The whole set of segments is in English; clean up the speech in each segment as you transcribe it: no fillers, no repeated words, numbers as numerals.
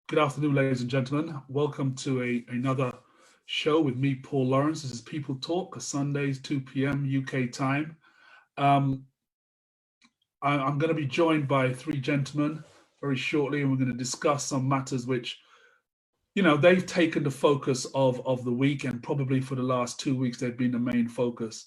Good afternoon, ladies and gentlemen. Welcome to another show with me, Paul Lawrence. This is People Talk, Sundays, 2 p.m. UK time. Um, I'm going to be joined by three gentlemen very shortly, and we're going to discuss some matters which, they've taken the focus of the week, and probably for the last 2 weeks, they've been the main focus.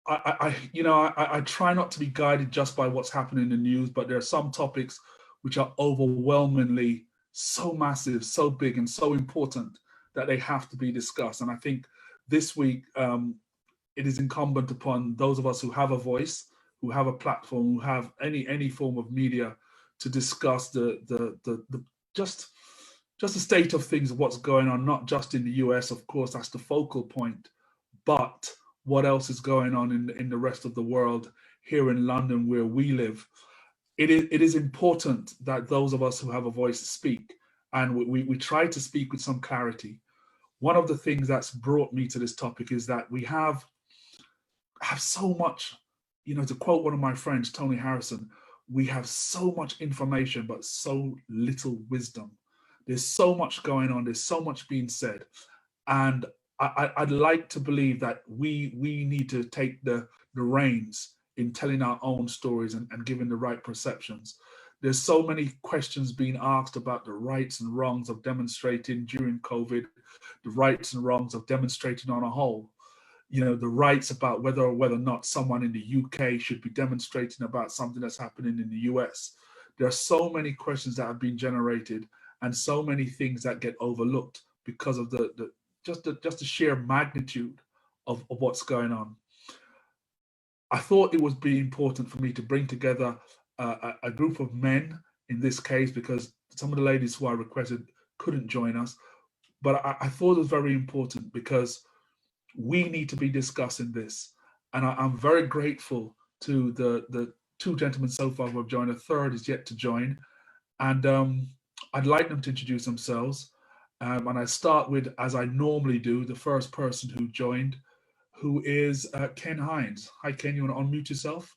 I try not to be guided just by what's happening in the news, but there are some topics which are overwhelmingly so massive, so big, and so important that they have to be discussed. And I think this week it is incumbent upon those of us who have a voice, who have a platform, who have any form of media to discuss the just the state of things of what's going on, not just in the US, of course, that's the focal point, but what else is going on in the rest of the world, here in London where we live. It is important that those of us who have a voice speak, and we try to speak with some clarity. One of the things that's brought me to this topic is that we have so much, to quote one of my friends, Tony Harrison, we have so much information, but so little wisdom. There's so much going on, there's so much being said. And I'd like to believe that we need to take the reins in telling our own stories and giving the right perceptions. There's so many questions being asked about the rights and wrongs of demonstrating during COVID, the rights and wrongs of demonstrating on a whole. The rights about whether or not someone in the UK should be demonstrating about something that's happening in the US. There are so many questions that have been generated and so many things that get overlooked because of just the sheer magnitude of what's going on. I thought it would be important for me to bring together a group of men in this case, because some of the ladies who I requested couldn't join us. But I thought it was very important because we need to be discussing this. And I'm very grateful to the two gentlemen so far who have joined. A third is yet to join. And I'd like them to introduce themselves. And I start with, as I normally do, the first person who joined, who is Ken Hinds. Hi, Ken, you want to unmute yourself?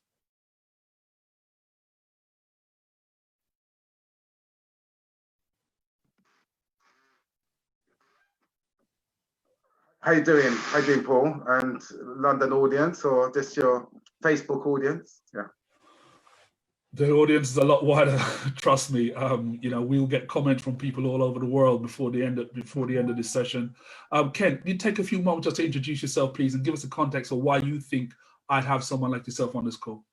How you doing? How you doing, Paul? And London audience, or just your Facebook audience? Yeah. The audience is a lot wider. Trust me. We'll get comments from people all over the world before the end of this session. Ken, you take a few moments just to introduce yourself, please, and give us a context of why you think I'd have someone like yourself on this call.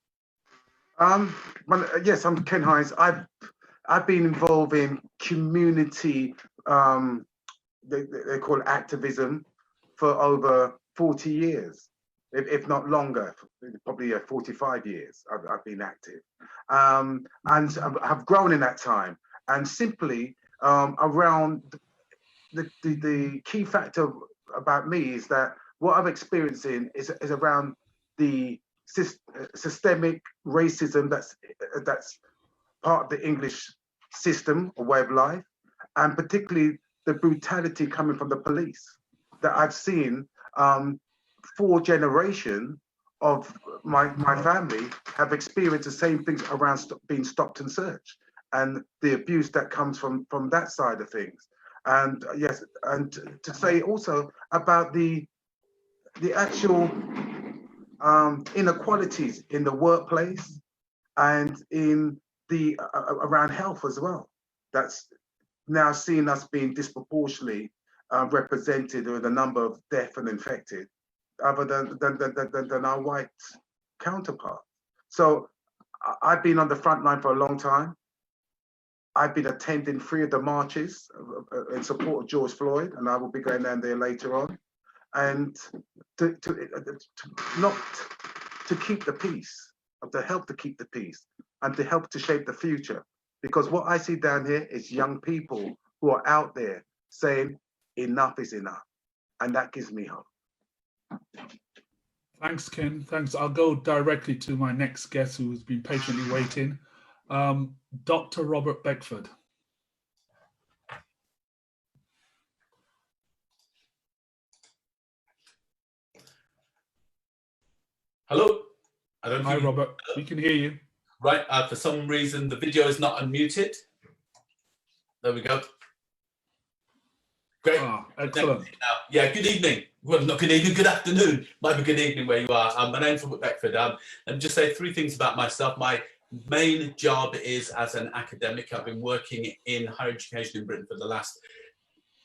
Yes, I'm Ken Hinds. I've been involved in community. They call it activism for over 40 years, if not longer, probably 45 years I've been active. And I've grown in that time. And simply around the key factor about me is that what I'm experiencing is around the systemic racism that's part of the English system or way of life, and particularly the brutality coming from the police that I've seen. 4 generations of my family have experienced the same things around being stopped and searched, and the abuse that comes from that side of things. And yes, and to say also about the actual inequalities in the workplace and in the around health as well. That's now seen us being disproportionately represented with a number of deaf and infected, other than our white counterpart. So I've been on the front line for a long time. I've been attending 3 of the marches in support of George Floyd, and I will be going down there later on. And to keep the peace, to help to keep the peace, and to help to shape the future. Because what I see down here is young people who are out there saying enough is enough, and that gives me hope. Thanks, Ken. Thanks. I'll go directly to my next guest who's been patiently waiting, Dr. Robert Beckford. Hello. Hi, Robert. We can hear you. Right. For some reason, the video is not unmuted. There we go. Great. Excellent. Yeah, good evening. Well, not good evening, good afternoon. Might be good evening where you are. My name's Robert Beckford. And just say three things about myself. My main job is as an academic. I've been working in higher education in Britain for the last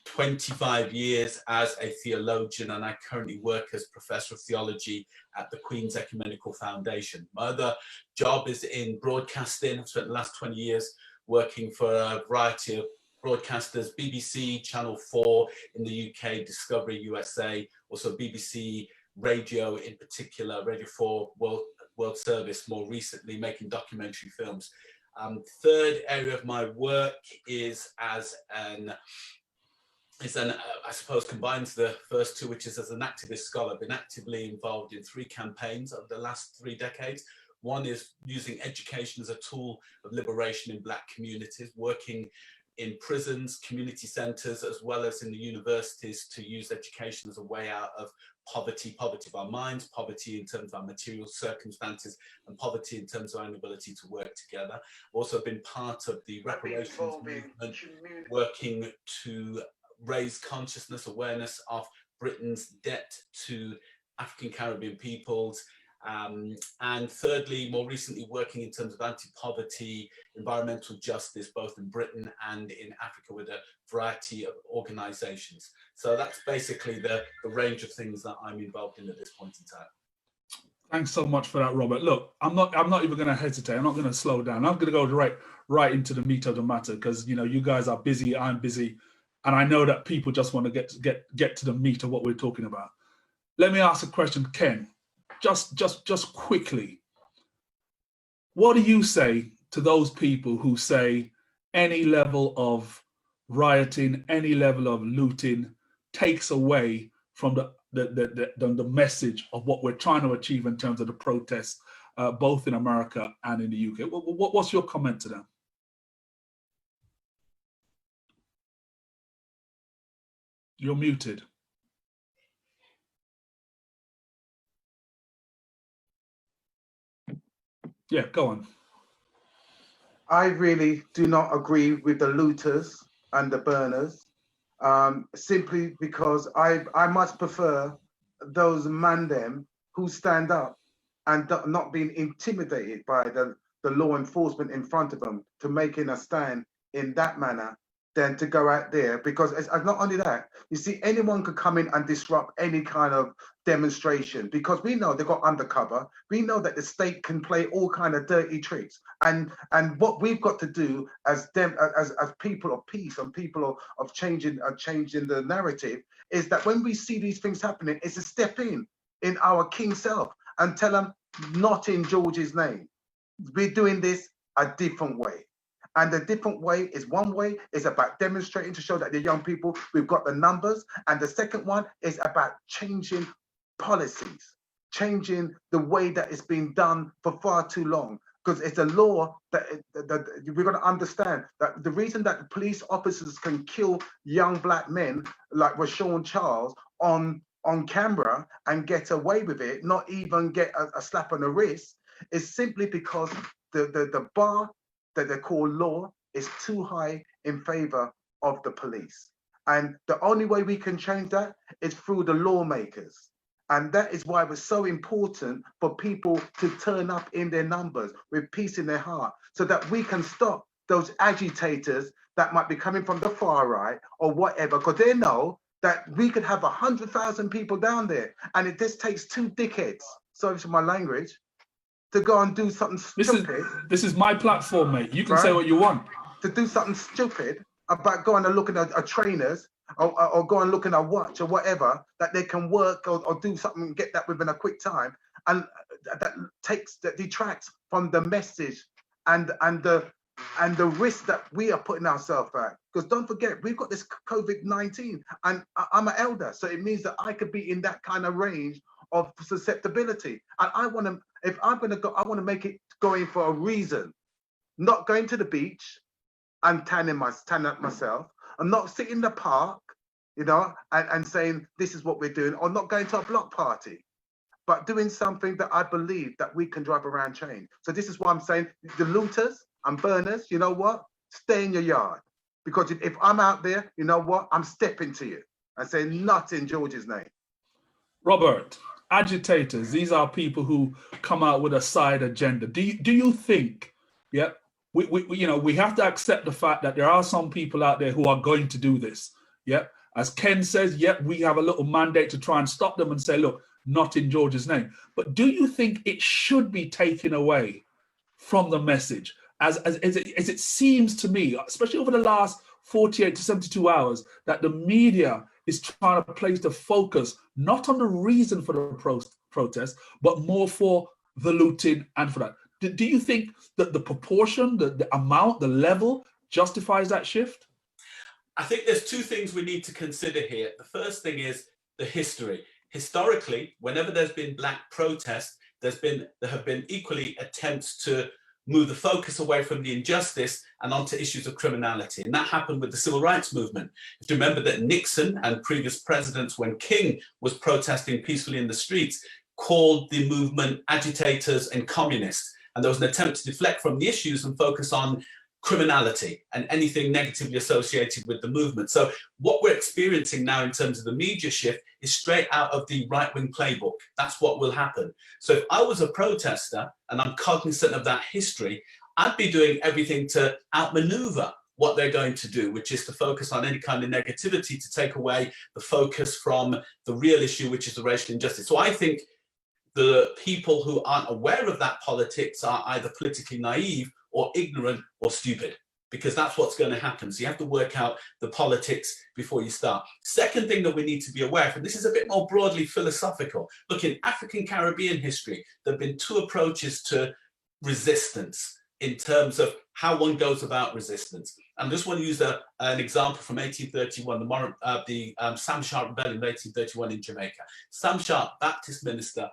25 years as a theologian, and I currently work as Professor of Theology at the Queen's Ecumenical Foundation. My other job is in broadcasting. I've spent the last 20 years working for a variety of broadcasters, BBC, Channel 4 in the UK, Discovery USA, also BBC Radio in particular, Radio 4 World Service more recently, making documentary films. Third area of my work is as an I suppose combines the first two, which is as an activist scholar. I've been actively involved in 3 campaigns over the last 3 decades. One is using education as a tool of liberation in Black communities, working in prisons, community centres, as well as in the universities to use education as a way out of poverty of our minds, poverty in terms of our material circumstances, and poverty in terms of our inability to work together. I've also been part of the reparations movement, working to raise consciousness, awareness of Britain's debt to African Caribbean peoples. And thirdly, more recently, working in terms of anti-poverty, environmental justice, both in Britain and in Africa with a variety of organisations. So that's basically the range of things that I'm involved in at this point in time. Thanks so much for that, Robert. Look, I'm not even going to hesitate. I'm not going to slow down. I'm going to go right into the meat of the matter, because you guys are busy. I'm busy. And I know that people just want to get to the meat of what we're talking about. Let me ask a question, Ken, just quickly. What do you say to those people who say any level of rioting, any level of looting takes away from the message of what we're trying to achieve in terms of the protests, both in America and in the UK? What's your comment to that? You're muted. Yeah, go on. I really do not agree with the looters and the burners, simply because I much prefer those them who stand up and not being intimidated by the law enforcement in front of them to making a stand in that manner than to go out there. Because it's not only that, you see, anyone could come in and disrupt any kind of demonstration, because we know they've got undercover. We know that the state can play all kind of dirty tricks, and what we've got to do as people of peace and people of changing the narrative is that when we see these things happening, is to step in our king self and tell them, not in George's name. We're doing this a different way. And the different way is one way is about demonstrating to show that the young people, we've got the numbers. And the second one is about changing policies, changing the way that it's been done for far too long. Because it's a law that we're going to understand that the reason that police officers can kill young Black men like Rashawn Charles on camera and get away with it, not even get a slap on the wrist, is simply because the bar that they call law is too high in favor of the police. And the only way we can change that is through the lawmakers. And that is why it was so important for people to turn up in their numbers with peace in their heart, so that we can stop those agitators that might be coming from the far right or whatever, because they know that we could have 100,000 people down there. And it just takes 2 dickheads, sorry for my language, to go and do something stupid. This is my platform, mate. You can right? say what you want. To do something stupid about going and looking at trainers or go and look at a watch or whatever, that they can work or do something and get that within a quick time. And that detracts from the message and the risk that we are putting ourselves at. Because don't forget, we've got this COVID-19 and I'm an elder. So it means that I could be in that kind of range of susceptibility. And I want to, if I'm going to go, I want to make it going for a reason, not going to the beach and tanning up myself, and not sitting in the park, and saying this is what we're doing, or not going to a block party, but doing something that I believe that we can drive around change. So this is why I'm saying the looters and burners, you know what? Stay in your yard. Because if I'm out there, you know what? I'm stepping to you and saying, not in George's name. Robert, agitators, these are people who come out with a side agenda. Do you think, yeah, we have to accept the fact that there are some people out there who are going to do this, yeah? As Ken says, yeah, we have a little mandate to try and stop them and say, look, not in George's name. But do you think it should be taken away from the message? As it seems to me, especially over the last 48 to 72 hours, that the media is trying to place the focus not on the reason for the protest, but more for the looting and for that. Do you think that the proportion, the amount, the level justifies that shift? I think there's two things we need to consider here. The first thing is the history. Historically, whenever there's been black protests, there have been equally attempts to move the focus away from the injustice and onto issues of criminality. And that happened with the civil rights movement. If you remember that Nixon and previous presidents, when King was protesting peacefully in the streets, called the movement agitators and communists. And there was an attempt to deflect from the issues and focus on criminality and anything negatively associated with the movement. So what we're experiencing now in terms of the media shift is straight out of the right-wing playbook. That's what will happen. So if I was a protester and I'm cognizant of that history, I'd be doing everything to outmaneuver what they're going to do, which is to focus on any kind of negativity to take away the focus from the real issue, which is the racial injustice. So I think the people who aren't aware of that politics are either politically naive or ignorant or stupid, because that's what's going to happen. So you have to work out the politics before you start. Second thing that we need to be aware of, and this is a bit more broadly philosophical. Look, in African Caribbean history, there have been two approaches to resistance in terms of how one goes about resistance. And I just want to use an example from 1831, the Sam Sharp Rebellion of 1831 in Jamaica. Sam Sharp, Baptist minister,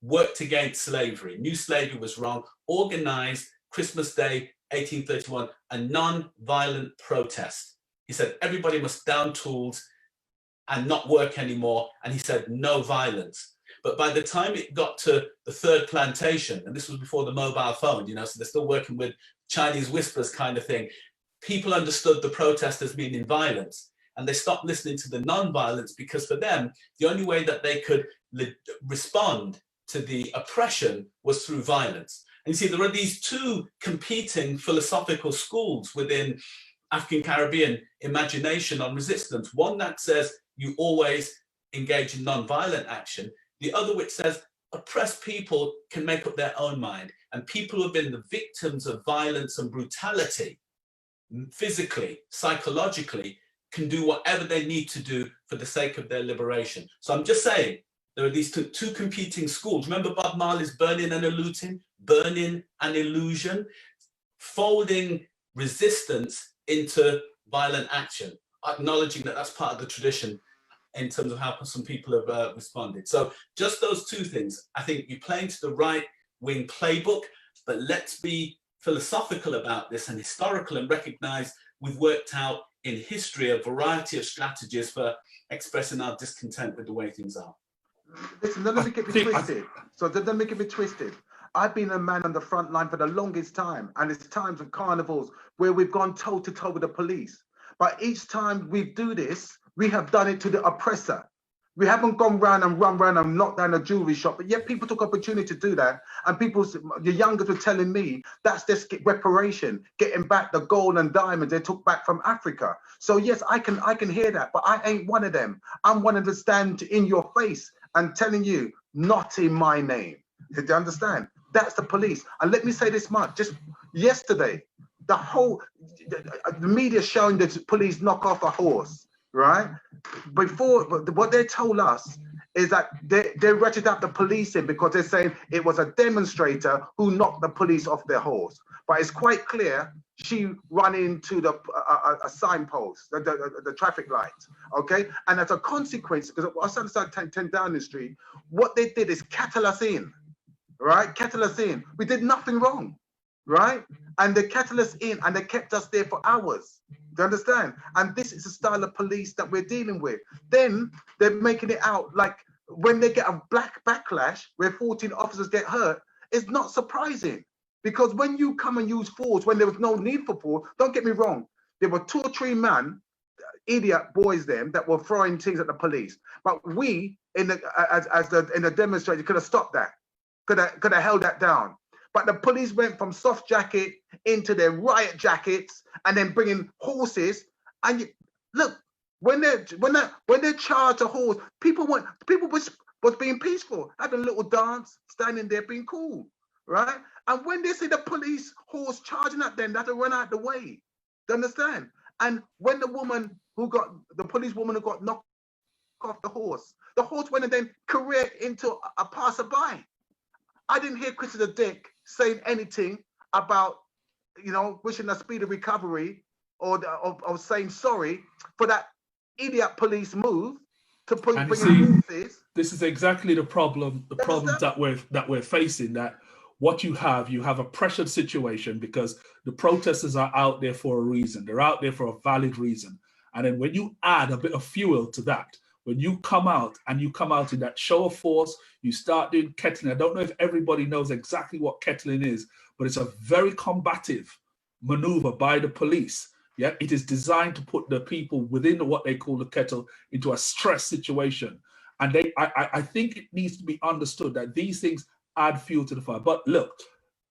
worked against slavery, knew slavery was wrong, organized Christmas Day, 1831, a non-violent protest. He said, everybody must down tools and not work anymore. And he said, no violence. But by the time it got to the third plantation, and this was before the mobile phone, so they're still working with Chinese whispers kind of thing, people understood the protest as meaning violence. And they stopped listening to the non-violence, because for them, the only way that they could respond to the oppression was through violence. And you see, there are these two competing philosophical schools within African Caribbean imagination on resistance. One that says you always engage in non-violent action. The other which says oppressed people can make up their own mind. And people who have been the victims of violence and brutality, physically, psychologically, can do whatever they need to do for the sake of their liberation. So I'm just saying, there are these two competing schools. Remember Bob Marley's Burning and Eluding, Burning and Illusion, folding resistance into violent action, acknowledging that that's part of the tradition in terms of how some people have responded. So just those two things. I think you're playing to the right-wing playbook, but let's be philosophical about this and historical and recognize we've worked out in history a variety of strategies for expressing our discontent with the way things are. Listen, don't let me get me twisted. So don't make it be twisted. I've been a man on the front line for the longest time, and it's times of carnivals where we've gone toe to toe with the police. But each time we do this, we have done it to the oppressor. We haven't gone round and run round and knocked down a jewelry shop, but yet people took opportunity to do that. And people, the youngest were telling me that's just reparation, getting back the gold and diamonds they took back from Africa. So yes, I can hear that, but I ain't one of them. I'm one of them to stand in your face and telling you, not in my name. Do you understand? That's the police. And let me say this much, just yesterday, the media showing the police knock off a horse, right? Before, what they told us is that they ratcheted up the police in because they're saying it was a demonstrator who knocked the police off their horse. But it's quite clear she ran into a signpost, the traffic light, okay? And as a consequence, because I started 10 Downing Street, what they did is cattle us in, right? Cattle us in. We did nothing wrong, right? And they cattle us in and they kept us there for hours. Do you understand? And this is the style of police that we're dealing with. Then they're making it out like when they get a black backlash where 14 officers get hurt, it's not surprising. Because when you come and use force when there was no need for force, don't get me wrong, there were 2 or 3 men, idiot boys them, that were throwing things at the police. But we, in the demonstration, could have stopped that, could have held that down. But the police went from soft jacket into their riot jackets, and then bringing horses. And look, when they charged a horse, people was being peaceful, having a little dance, standing there being cool, right? And when they see the police horse charging at them, they have to run out the way. Do you understand? And when the police woman who got knocked off the horse went and then careered into a passerby. I didn't hear Christopher Dick saying anything about, wishing a speedy recovery or saying sorry for that idiot police move to bring in horses. This is exactly the problem that we're facing, that what you have a pressured situation because the protesters are out there for a reason. They're out there for a valid reason. And then when you add a bit of fuel to that, when you come out in that show of force, you start doing kettling. I don't know if everybody knows exactly what kettling is, but it's a very combative maneuver by the police. Yeah, it is designed to put the people within what they call the kettle into a stress situation. And I think it needs to be understood that these things add fuel to the fire. But look,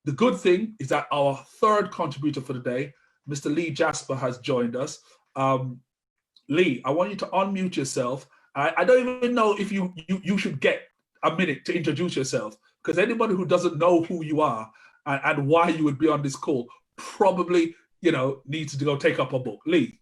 the good thing is that our third contributor for the day, Mr. Lee Jasper, has joined us. Lee, I want you to unmute yourself. I don't even know if you should get a minute to introduce yourself, because anybody who doesn't know who you are and why you would be on this call probably, needs to go take up a book. Lee.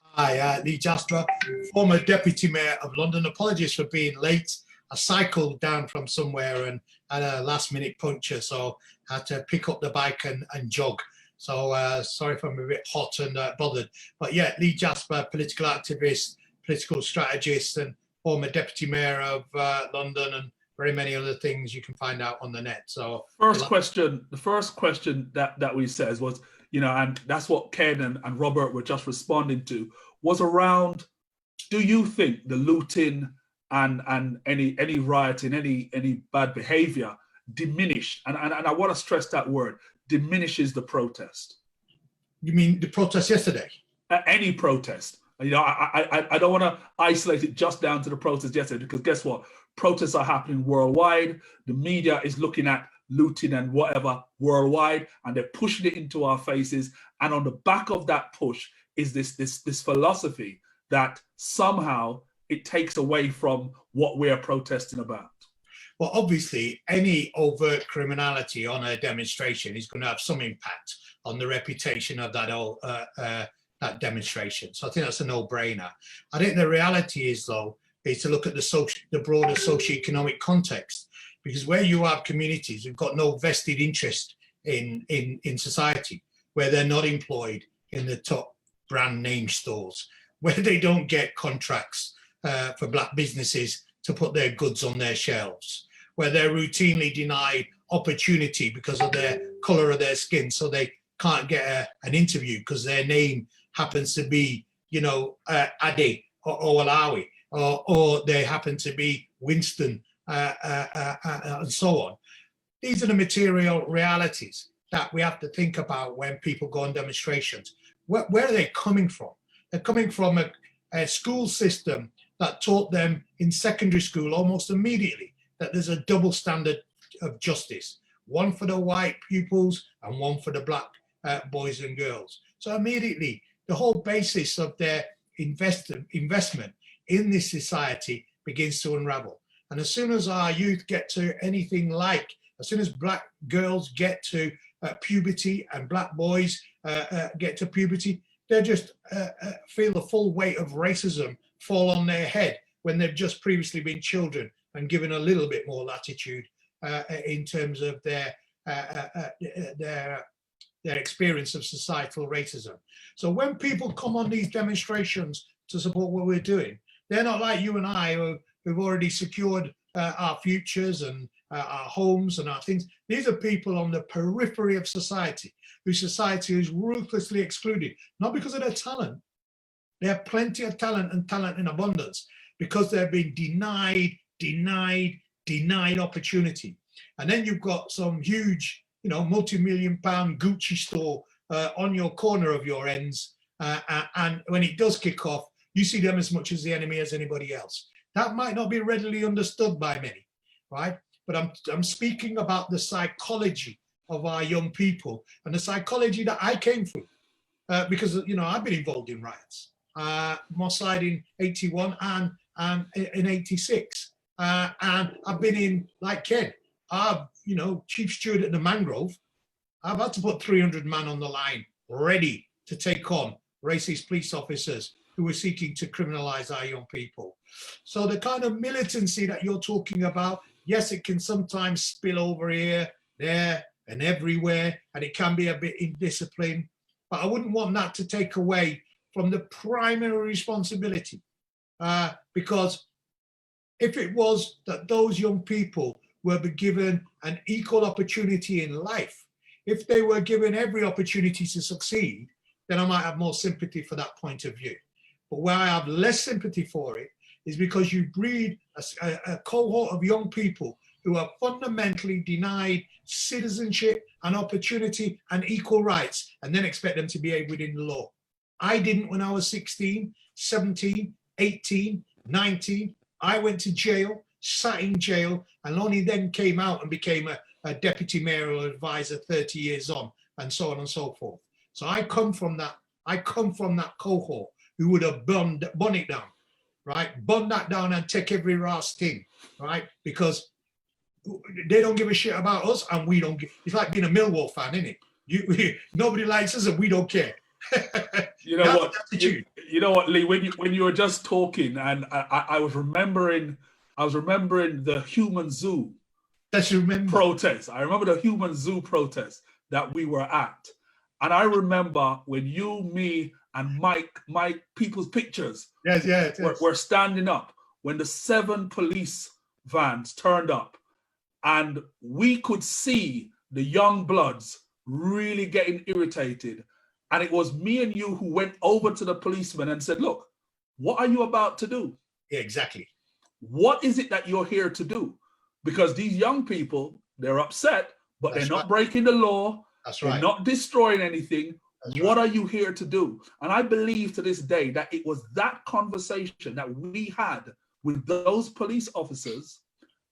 Hi, Lee Jasper, former Deputy Mayor of London. Apologies for being late. I cycled down from somewhere and had a last-minute puncture, so I had to pick up the bike and jog. So sorry if I'm a bit hot and bothered. But yeah, Lee Jasper, political activist, political strategist, and former Deputy Mayor of London, and very many other things you can find out on the net. So the first question that we said was, and that's what Ken and Robert were just responding to, was around, do you think the looting and any rioting, any bad behavior diminished, and I want to stress that word, diminishes the protest? You mean the protest yesterday? Any protest. I don't want to isolate it just down to the protest yesterday, because guess what? Protests are happening worldwide. The media is looking at looting and whatever worldwide, and they're pushing it into our faces. And on the back of that push is this philosophy that somehow it takes away from what we're protesting about. Well, obviously, any overt criminality on a demonstration is going to have some impact on the reputation of that demonstration. So I think that's a no-brainer. I think the reality is, though, is to look at the broader socioeconomic context, because where you have communities who've got no vested interest in society, where they're not employed in the top brand name stores, where they don't get contracts for black businesses to put their goods on their shelves, where they're routinely denied opportunity because of their color of their skin, so they can't get an interview because their name happens to be, Ade or Olawi, or they happen to be Winston, and so on. These are the material realities that we have to think about when people go on demonstrations. Where are they coming from? They're coming from a school system that taught them in secondary school almost immediately that there's a double standard of justice, one for the white pupils and one for the black boys and girls. So immediately, the whole basis of their investment in this society begins to unravel. And as soon as our youth get to anything like, as soon as black girls get to puberty and black boys get to puberty, they just feel the full weight of racism fall on their head when they've just previously been children and given a little bit more latitude in terms of their experience of societal racism. So when people come on these demonstrations to support what we're doing, they're not like you and I who've already secured our futures and our homes and our things. These are people on the periphery of society, whose society is ruthlessly excluded, not because of their talent. They have plenty of talent and talent in abundance, because they've been denied opportunity. And then you've got some huge, multi-million-pound Gucci store on your corner of your ends, and when it does kick off, you see them as much as the enemy as anybody else. That might not be readily understood by many, right? But I'm speaking about the psychology of our young people and the psychology that I came through, because I've been involved in riots, Mossad in '81 and in '86, and I've been in, like Ken, chief steward at the Mangrove. I've had to put 300 men on the line ready to take on racist police officers who were seeking to criminalize our young people. So the kind of militancy that you're talking about, yes, it can sometimes spill over here, there, and everywhere, and it can be a bit indisciplined, but I wouldn't want that to take away from the primary responsibility, because if it was that those young people were given an equal opportunity in life, if they were given every opportunity to succeed, then I might have more sympathy for that point of view. But where I have less sympathy for it is because you breed a cohort of young people who are fundamentally denied citizenship and opportunity and equal rights, and then expect them to behave within the law. I didn't when I was 16, 17, 18, 19. I went to jail, sat in jail, and only then came out and became a deputy mayoral advisor 30 years on, and so on and so forth. So I come from that cohort who would have burn it down, right? Burn that down and take every last thing, right? Because they don't give a shit about us, and we don't. It's like being a Millwall fan, isn't it? Nobody likes us, and we don't care. You know what? You know what, Lee? When you were just talking, and I was remembering the human zoo. Protest. I remember the human zoo protest that we were at, and I remember when you, me, and Mike People's Pictures, were standing up when the 7 police vans turned up, and we could see the young bloods really getting irritated. And it was me and you who went over to the policeman and said, look, what are you about to do? Yeah, exactly. What is it that you're here to do? Because these young people, they're upset, but they're not breaking the law. They're not destroying anything. What are you here to do? And I believe to this day that it was that conversation that we had with those police officers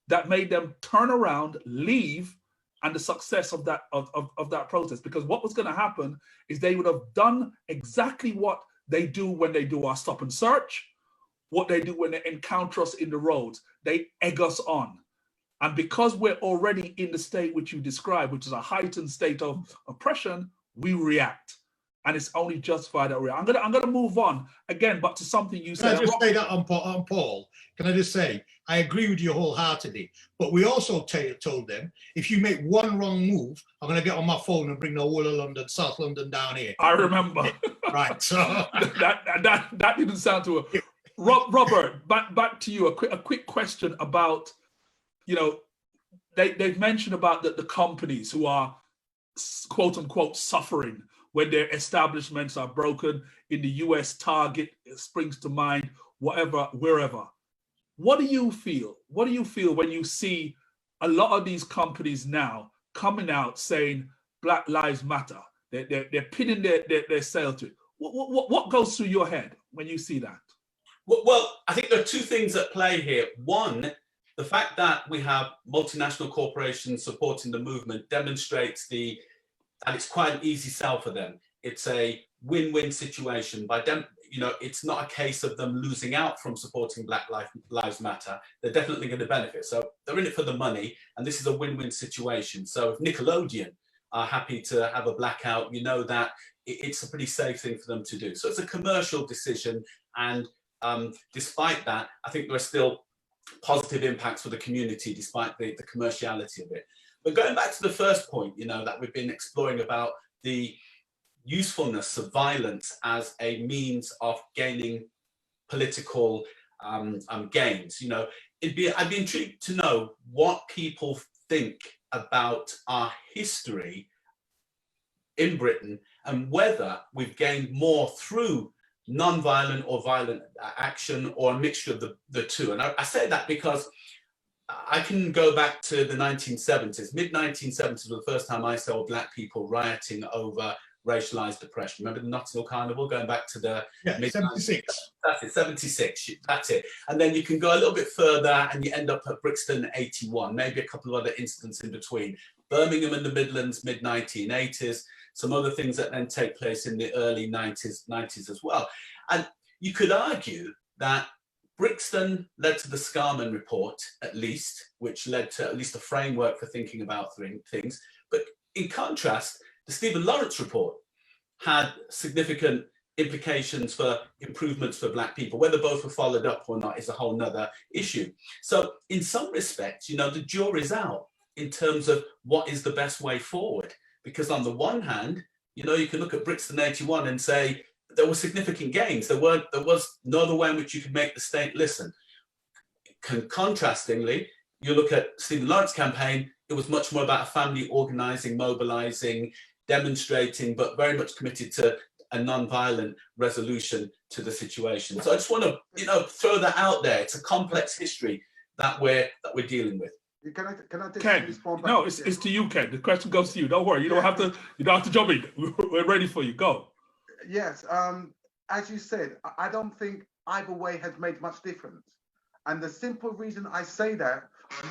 that made them turn around, leave, and the success of that protest. Because what was going to happen is they would have done exactly what they do when they do our stop and search, what they do when they encounter us in the roads. They egg us on. And because we're already in the state which you described, which is a heightened state of oppression, we react. And it's only justified that we are. I'm gonna move on again, but to something you said. Can I just say that on Paul? Can I just say, I agree with you wholeheartedly. But we also told them, if you make one wrong move, I'm going to get on my phone and bring the whole of London, South London down here. I remember. Right. So that didn't sound too. Robert, back to you. A quick question about, they've mentioned about the companies who are quote unquote suffering when their establishments are broken. In the US, Target springs to mind, wherever. What do you feel? What do you feel when you see a lot of these companies now coming out saying Black Lives Matter? They're pinning their sale to it. What goes through your head when you see that? Well, I think there are two things at play here. One, the fact that we have multinational corporations supporting the movement demonstrates and it's quite an easy sell for them. It's a win-win situation. By them, it's not a case of them losing out from supporting Black Lives Matter. They're definitely going to benefit. So they're in it for the money, and this is a win-win situation. So if Nickelodeon are happy to have a blackout, that it's a pretty safe thing for them to do. So it's a commercial decision, and despite that, I think there are still positive impacts for the community despite the commerciality of it. But going back to the first point, that we've been exploring about the usefulness of violence as a means of gaining political gains. I'd be intrigued to know what people think about our history in Britain and whether we've gained more through non-violent or violent action or a mixture of the two. And I say that because I can go back to the 1970s. Mid-1970s was the first time I saw Black people rioting over racialized oppression. Remember the Notting Hill Carnival going back to the 76. That's it, 76. That's it. And then you can go a little bit further and you end up at Brixton 81, maybe a couple of other incidents in between. Birmingham and the Midlands, mid-1980s, some other things that then take place in the early 90s as well. And you could argue that Brixton led to the Scarman report, at least, which led to at least a framework for thinking about things. But in contrast, the Stephen Lawrence report had significant implications for improvements for Black people. Whether both were followed up or not is a whole nother issue. So in some respects, you know, the jury's out in terms of what is the best way forward. Because on the one hand, you know, you can look at Brixton 81 and say, there were significant gains. There was no other way in which you could make the state listen. Contrastingly, you look at Stephen Lawrence campaign, it was much more about a family organizing, mobilizing, demonstrating, but very much committed to a non-violent resolution to the situation. So I just want to, you know, throw that out there. It's a complex history that we're dealing with. Can I just Ken, respond? no, it's to you, Ken. The question goes to you. Don't worry. You don't have to jump in. We're ready for you. Go. Yes, as you said, I don't think either way has made much difference. And the simple reason I say that,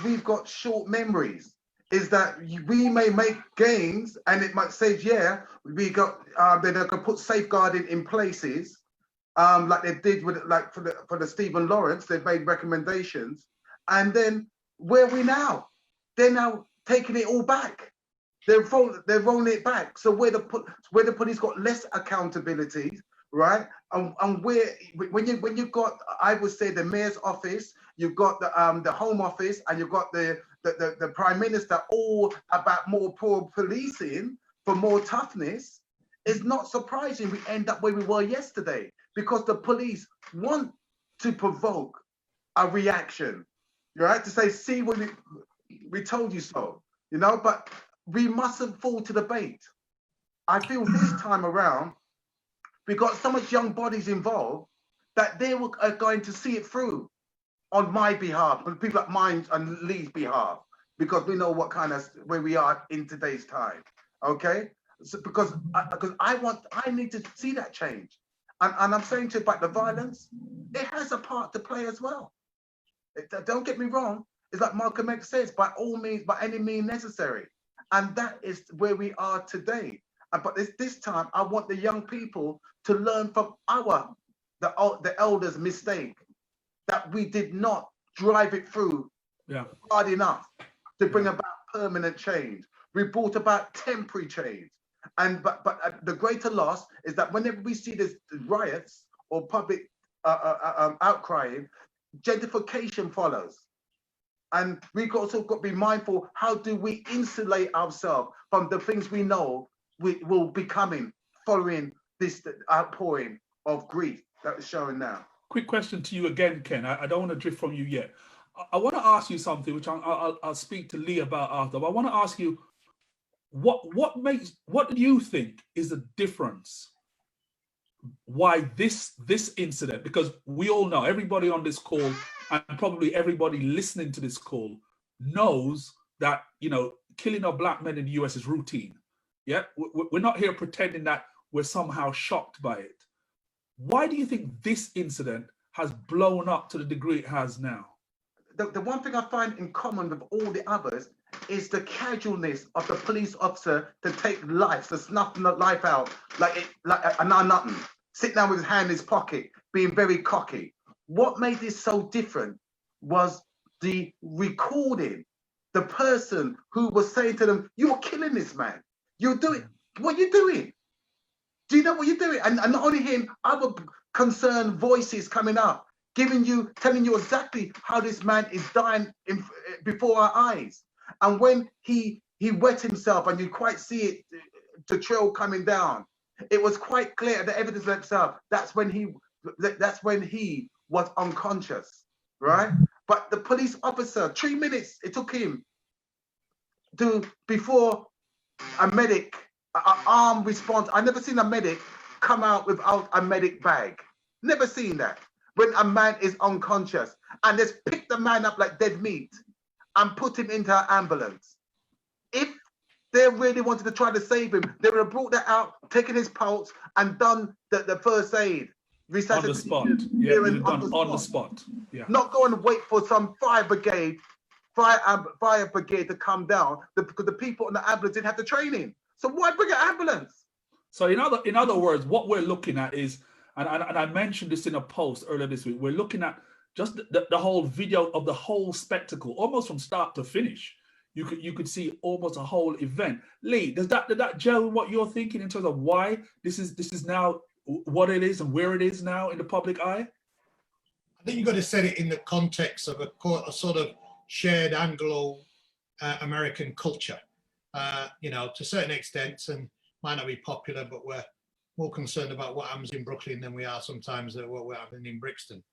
we've got short memories, is that we may make gains and it might say, yeah, we got, they're going to put safeguarding in places, like they did with, like for the Stephen Lawrence, they've made recommendations. And then where are we now? They're now taking it all back. They're rolling it back. So where the police got less accountability, right? And when you've got, I would say, the mayor's office, you've got the Home Office, and you've got the Prime Minister, all about more poor policing for more toughness. It's not surprising we end up where we were yesterday, because the police want to provoke a reaction, right? To say, see, we told you so, you know, but we mustn't fall to the bait. I feel this time around, we got so much young bodies involved that they are going to see it through on my behalf, on people like mine and Lee's behalf, because we know what kind of where we are in today's time. Okay, so because I need to see that change, and I'm saying to you about the violence, it has a part to play as well. Don't get me wrong. It's like Malcolm X says, by all means, by any means necessary. And that is where we are today. But this time, I want the young people to learn from the elders' mistake, that we did not drive it through hard enough to bring about permanent change. We brought about temporary change. And but the greater loss is that whenever we see these riots or public outcrying, gentrification follows. And we also got to be mindful, how do we insulate ourselves from the things we know will be coming following this outpouring of grief that is showing now. Quick question to you again, Ken. I don't want to drift from you yet. I want to ask you something, which I'll speak to Lee about after. But I want to ask you, what do you think is the difference? Why this incident? Because we all know, everybody on this call and probably everybody listening to this call knows that, you know, killing of Black men in the US is routine. Yeah, we're not here pretending that we're somehow shocked by it. Why do you think this incident has blown up to the degree it has now? The one thing I find in common with all the others is the casualness of the police officer to take life, to snuff the life out like a nothing, sit down with his hand in his pocket, being very cocky. What made this so different was the recording, the person who was saying to them, "You're killing this man. You're doing, what are you doing? Do you know what you're doing?" And not only him, other concerned voices coming up, telling you exactly how this man is dying before our eyes. And when he wet himself, and you quite see it, the trail coming down, it was quite clear, the evidence itself, that's when he was unconscious, right? But the police officer, 3 minutes it took him before a medic, an armed response. I never seen a medic come out without a medic bag. Never seen that. When a man is unconscious, and just pick the man up like dead meat and put him into an ambulance. If They really wanted to try to save him. They would have brought that out, taken his pulse, and done the first aid. On the spot. Yeah, you'd have done on the spot. Yeah. Not go and wait for some fire brigade to come down because the people in the ambulance didn't have the training. So why bring an ambulance? So in other words, what we're looking at is, and I mentioned this in a post earlier this week, we're looking at just the whole video of the whole spectacle, almost from start to finish. You could see almost a whole event. Lee, did that gel with what you're thinking in terms of why this is now what it is and where it is now in the public eye? I think you've got to set it in the context of a sort of shared Anglo-American culture, you know, to a certain extent, and might not be popular, but we're more concerned about what happens in Brooklyn than we are sometimes at what we're happening in Brixton.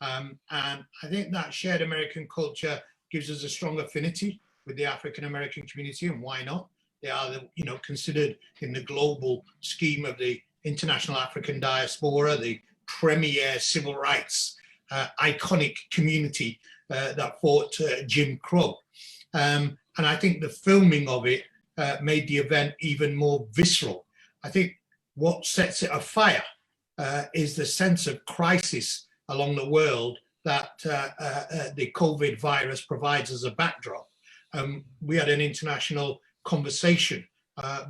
And I think that shared American culture gives us a strong affinity with the African-American community, and why not? They are, you know, considered in the global scheme of the international African diaspora, the premier civil rights iconic community that fought Jim Crow. And I think the filming of it made the event even more visceral. I think what sets it afire is the sense of crisis along the world that the COVID virus provides as a backdrop. We had an international conversation,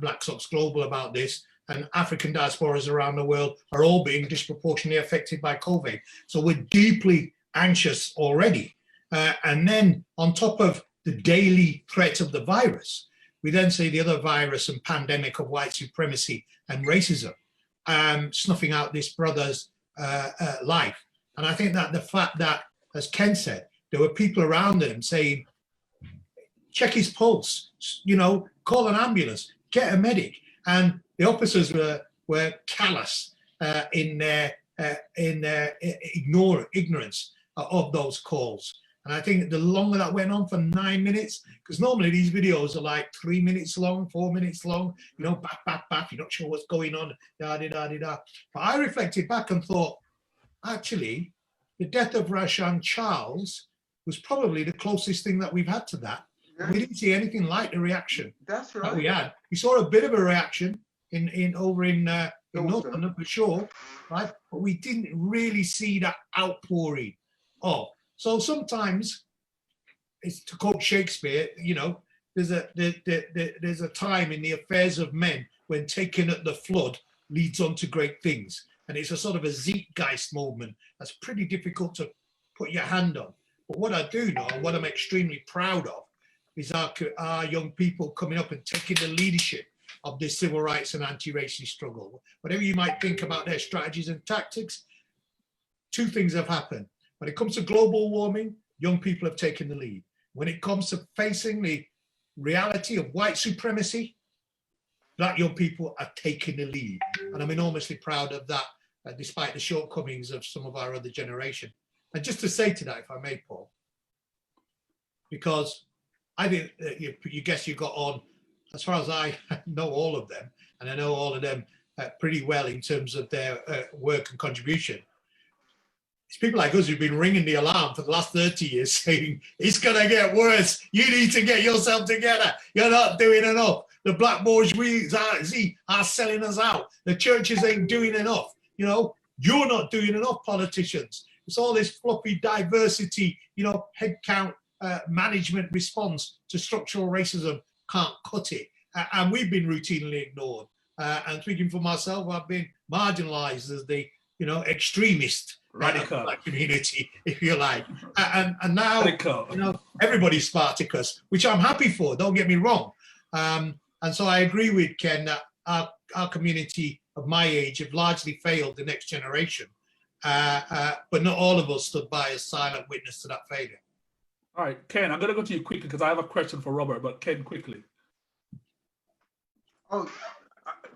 Black Sox Global, about this, and African diasporas around the world are all being disproportionately affected by COVID. So we're deeply anxious already. And then on top of the daily threat of the virus, we then see the other virus and pandemic of white supremacy and racism snuffing out this brother's life. And I think that the fact that, as Ken said, there were people around him saying, check his pulse, you know, call an ambulance, get a medic. And the officers were callous in their ignorance of those calls. And I think the longer that went on for 9 minutes, because normally these videos are like 3 minutes long, 4 minutes long, you know, bap, you're not sure what's going on, da-di-da-di-da. But I reflected back and thought, actually, the death of Rashan Charles was probably the closest thing that we've had to that. Yeah. We didn't see anything like the reaction that we had. We saw a bit of a reaction over in North London for sure, right? But we didn't really see that outpouring of. So sometimes, it's to quote Shakespeare, you know, there's a time in the affairs of men when taken at the flood leads on to great things. And it's a sort of a zeitgeist moment that's pretty difficult to put your hand on. But what I do know, and what I'm extremely proud of, is our young people coming up and taking the leadership of this civil rights and anti-racist struggle. Whatever you might think about their strategies and tactics, two things have happened. When it comes to global warming, young people have taken the lead. When it comes to facing the reality of white supremacy, Black young people are taking the lead. And I'm enormously proud of that, despite the shortcomings of some of our other generation. And just to say to that, if I may, Paul, because I think you guess you got on, as far as I know all of them, and I know all of them pretty well in terms of their work and contribution. It's people like us who've been ringing the alarm for the last 30 years saying, it's gonna get worse, you need to get yourself together, you're not doing enough. The black bourgeoisie are selling us out. The churches ain't doing enough. You know, you're not doing enough, politicians. It's all this fluffy diversity, you know, headcount management response to structural racism can't cut it. And we've been routinely ignored. And speaking for myself, I've been marginalized as the, you know, extremist black community, if you like. And now, you know, everybody's Spartacus, which I'm happy for, don't get me wrong. And so I agree with Ken that our community of my age have largely failed the next generation. But not all of us stood by as silent witness to that failure. All right, Ken, I'm going to go to you quickly because I have a question for Robert, but Ken, quickly. Oh,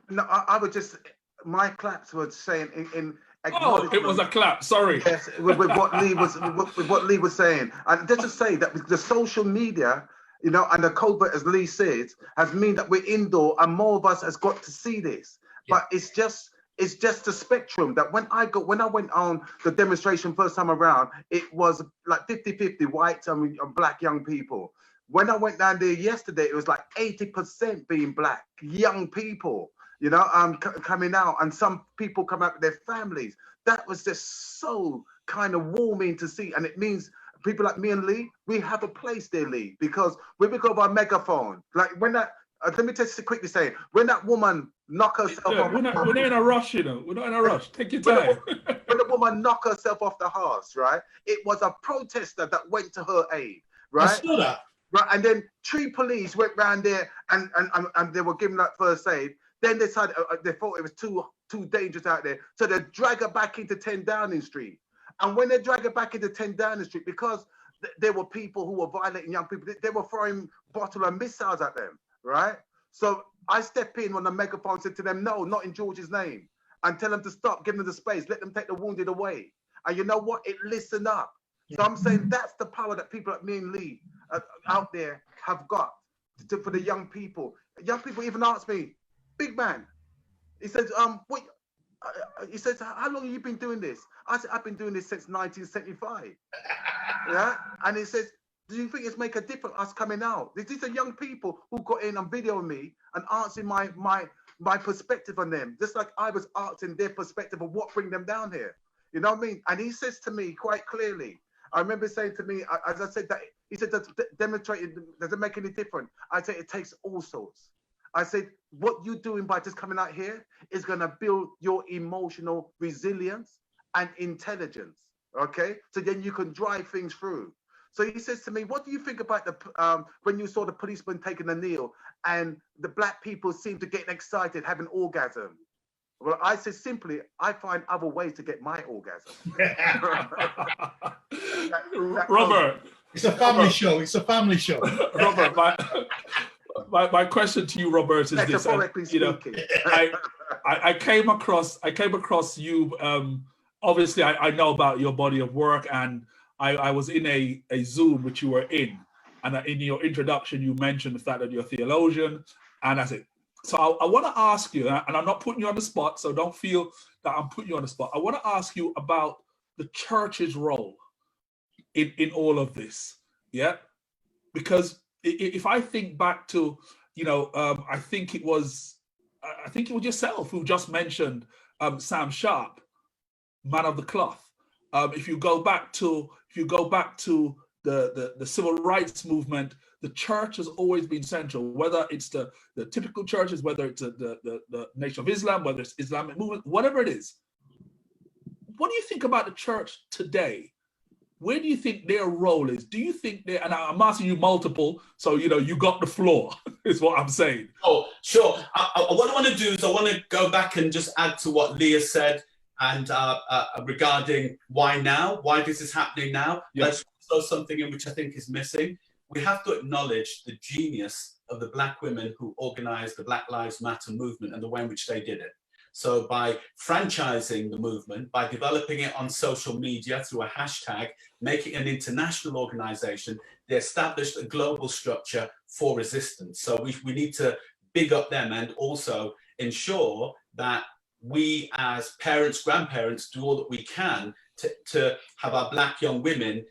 no, I would just, my claps were saying in oh, it was a clap, sorry. Yes, with what Lee was saying. And just to say that the social media, you know, and the COVID, as Lee says, has mean that we're indoor and more of us has got to see this. Yeah. But it's just the spectrum that when I went on the demonstration first time around, it was like 50-50 white and black young people. When I went down there yesterday, it was like 80% being black, young people, you know, coming out, and some people come out with their families. That was just so kind of warming to see. And it means people like me and Lee, we have a place there, Lee, because when we go by megaphone, like when that, let me just quickly say, when that woman knocked herself off. We're not in a rush, you know. We're not in a rush. Take your time. When the woman knocked herself off the horse, right? It was a protester that went to her aid, right? I saw that. Right, and then 3 police went round there and they were giving that first aid. Then they decided they thought it was too dangerous out there, so they drag her back into 10 Downing Street. And when they drag her back into 10 Downing Street, because there were people who were violating young people, they were throwing bottle and missiles at them, right? So I step in when the megaphone said to them, no, not in George's name, and tell them to stop, give them the space, let them take the wounded away. And you know what? It listened up. So I'm saying that's the power that people like me and Lee out there have got for the young people. Young people even ask me, big man, he says, what? He says, how long have you been doing this? I said, I've been doing this since 1975. Yeah, and he says, do you think it's make a difference us coming out? These are young people who got in and videoing me and answering my perspective on them, just like I was asking their perspective of what bring them down here. You know what I mean? And he says to me quite clearly, I remember saying to me, as I said, that he said, does it make any difference? I said, it takes all sorts. I said, what you're doing by just coming out here is going to build your emotional resilience and intelligence, okay? So then you can drive things through. So he says to me, what do you think about the when you saw the policeman taking the kneel and the black people seem to get excited, having orgasm? Well, I said simply, I find other ways to get my orgasm. Robert. It's a family show. It's a family show. Robert, my question to you, Robert, is this. You know, I came across you. Obviously, I know about your body of work, and I was in a Zoom which you were in, and in your introduction, you mentioned the fact that you're a theologian, and I said, so I want to ask you, and I'm not putting you on the spot, so don't feel that I'm putting you on the spot. I want to ask you about the church's role in all of this, yeah? Because if I think back to, you know, I think it was yourself who just mentioned Sam Sharp, man of the cloth. If you go back to the civil rights movement, the church has always been central, whether it's the typical churches, whether it's the Nation of Islam, whether it's Islamic movement, whatever it is. What do you think about the church today? Where do you think their role is? Do you think and I'm asking you multiple, so you know you got the floor, is what I'm saying. Oh, sure. What I want to do is I want to go back and just add to what Leah said, and regarding why now? Why this is happening now? Yeah. Let's throw something in which I think is missing. We have to acknowledge the genius of the black women who organized the Black Lives Matter movement and the way in which they did it. So by franchising the movement, by developing it on social media through a hashtag, making an international organization, they established a global structure for resistance. So we need to big up them and also ensure that we as parents, grandparents, do all that we can to have our black young women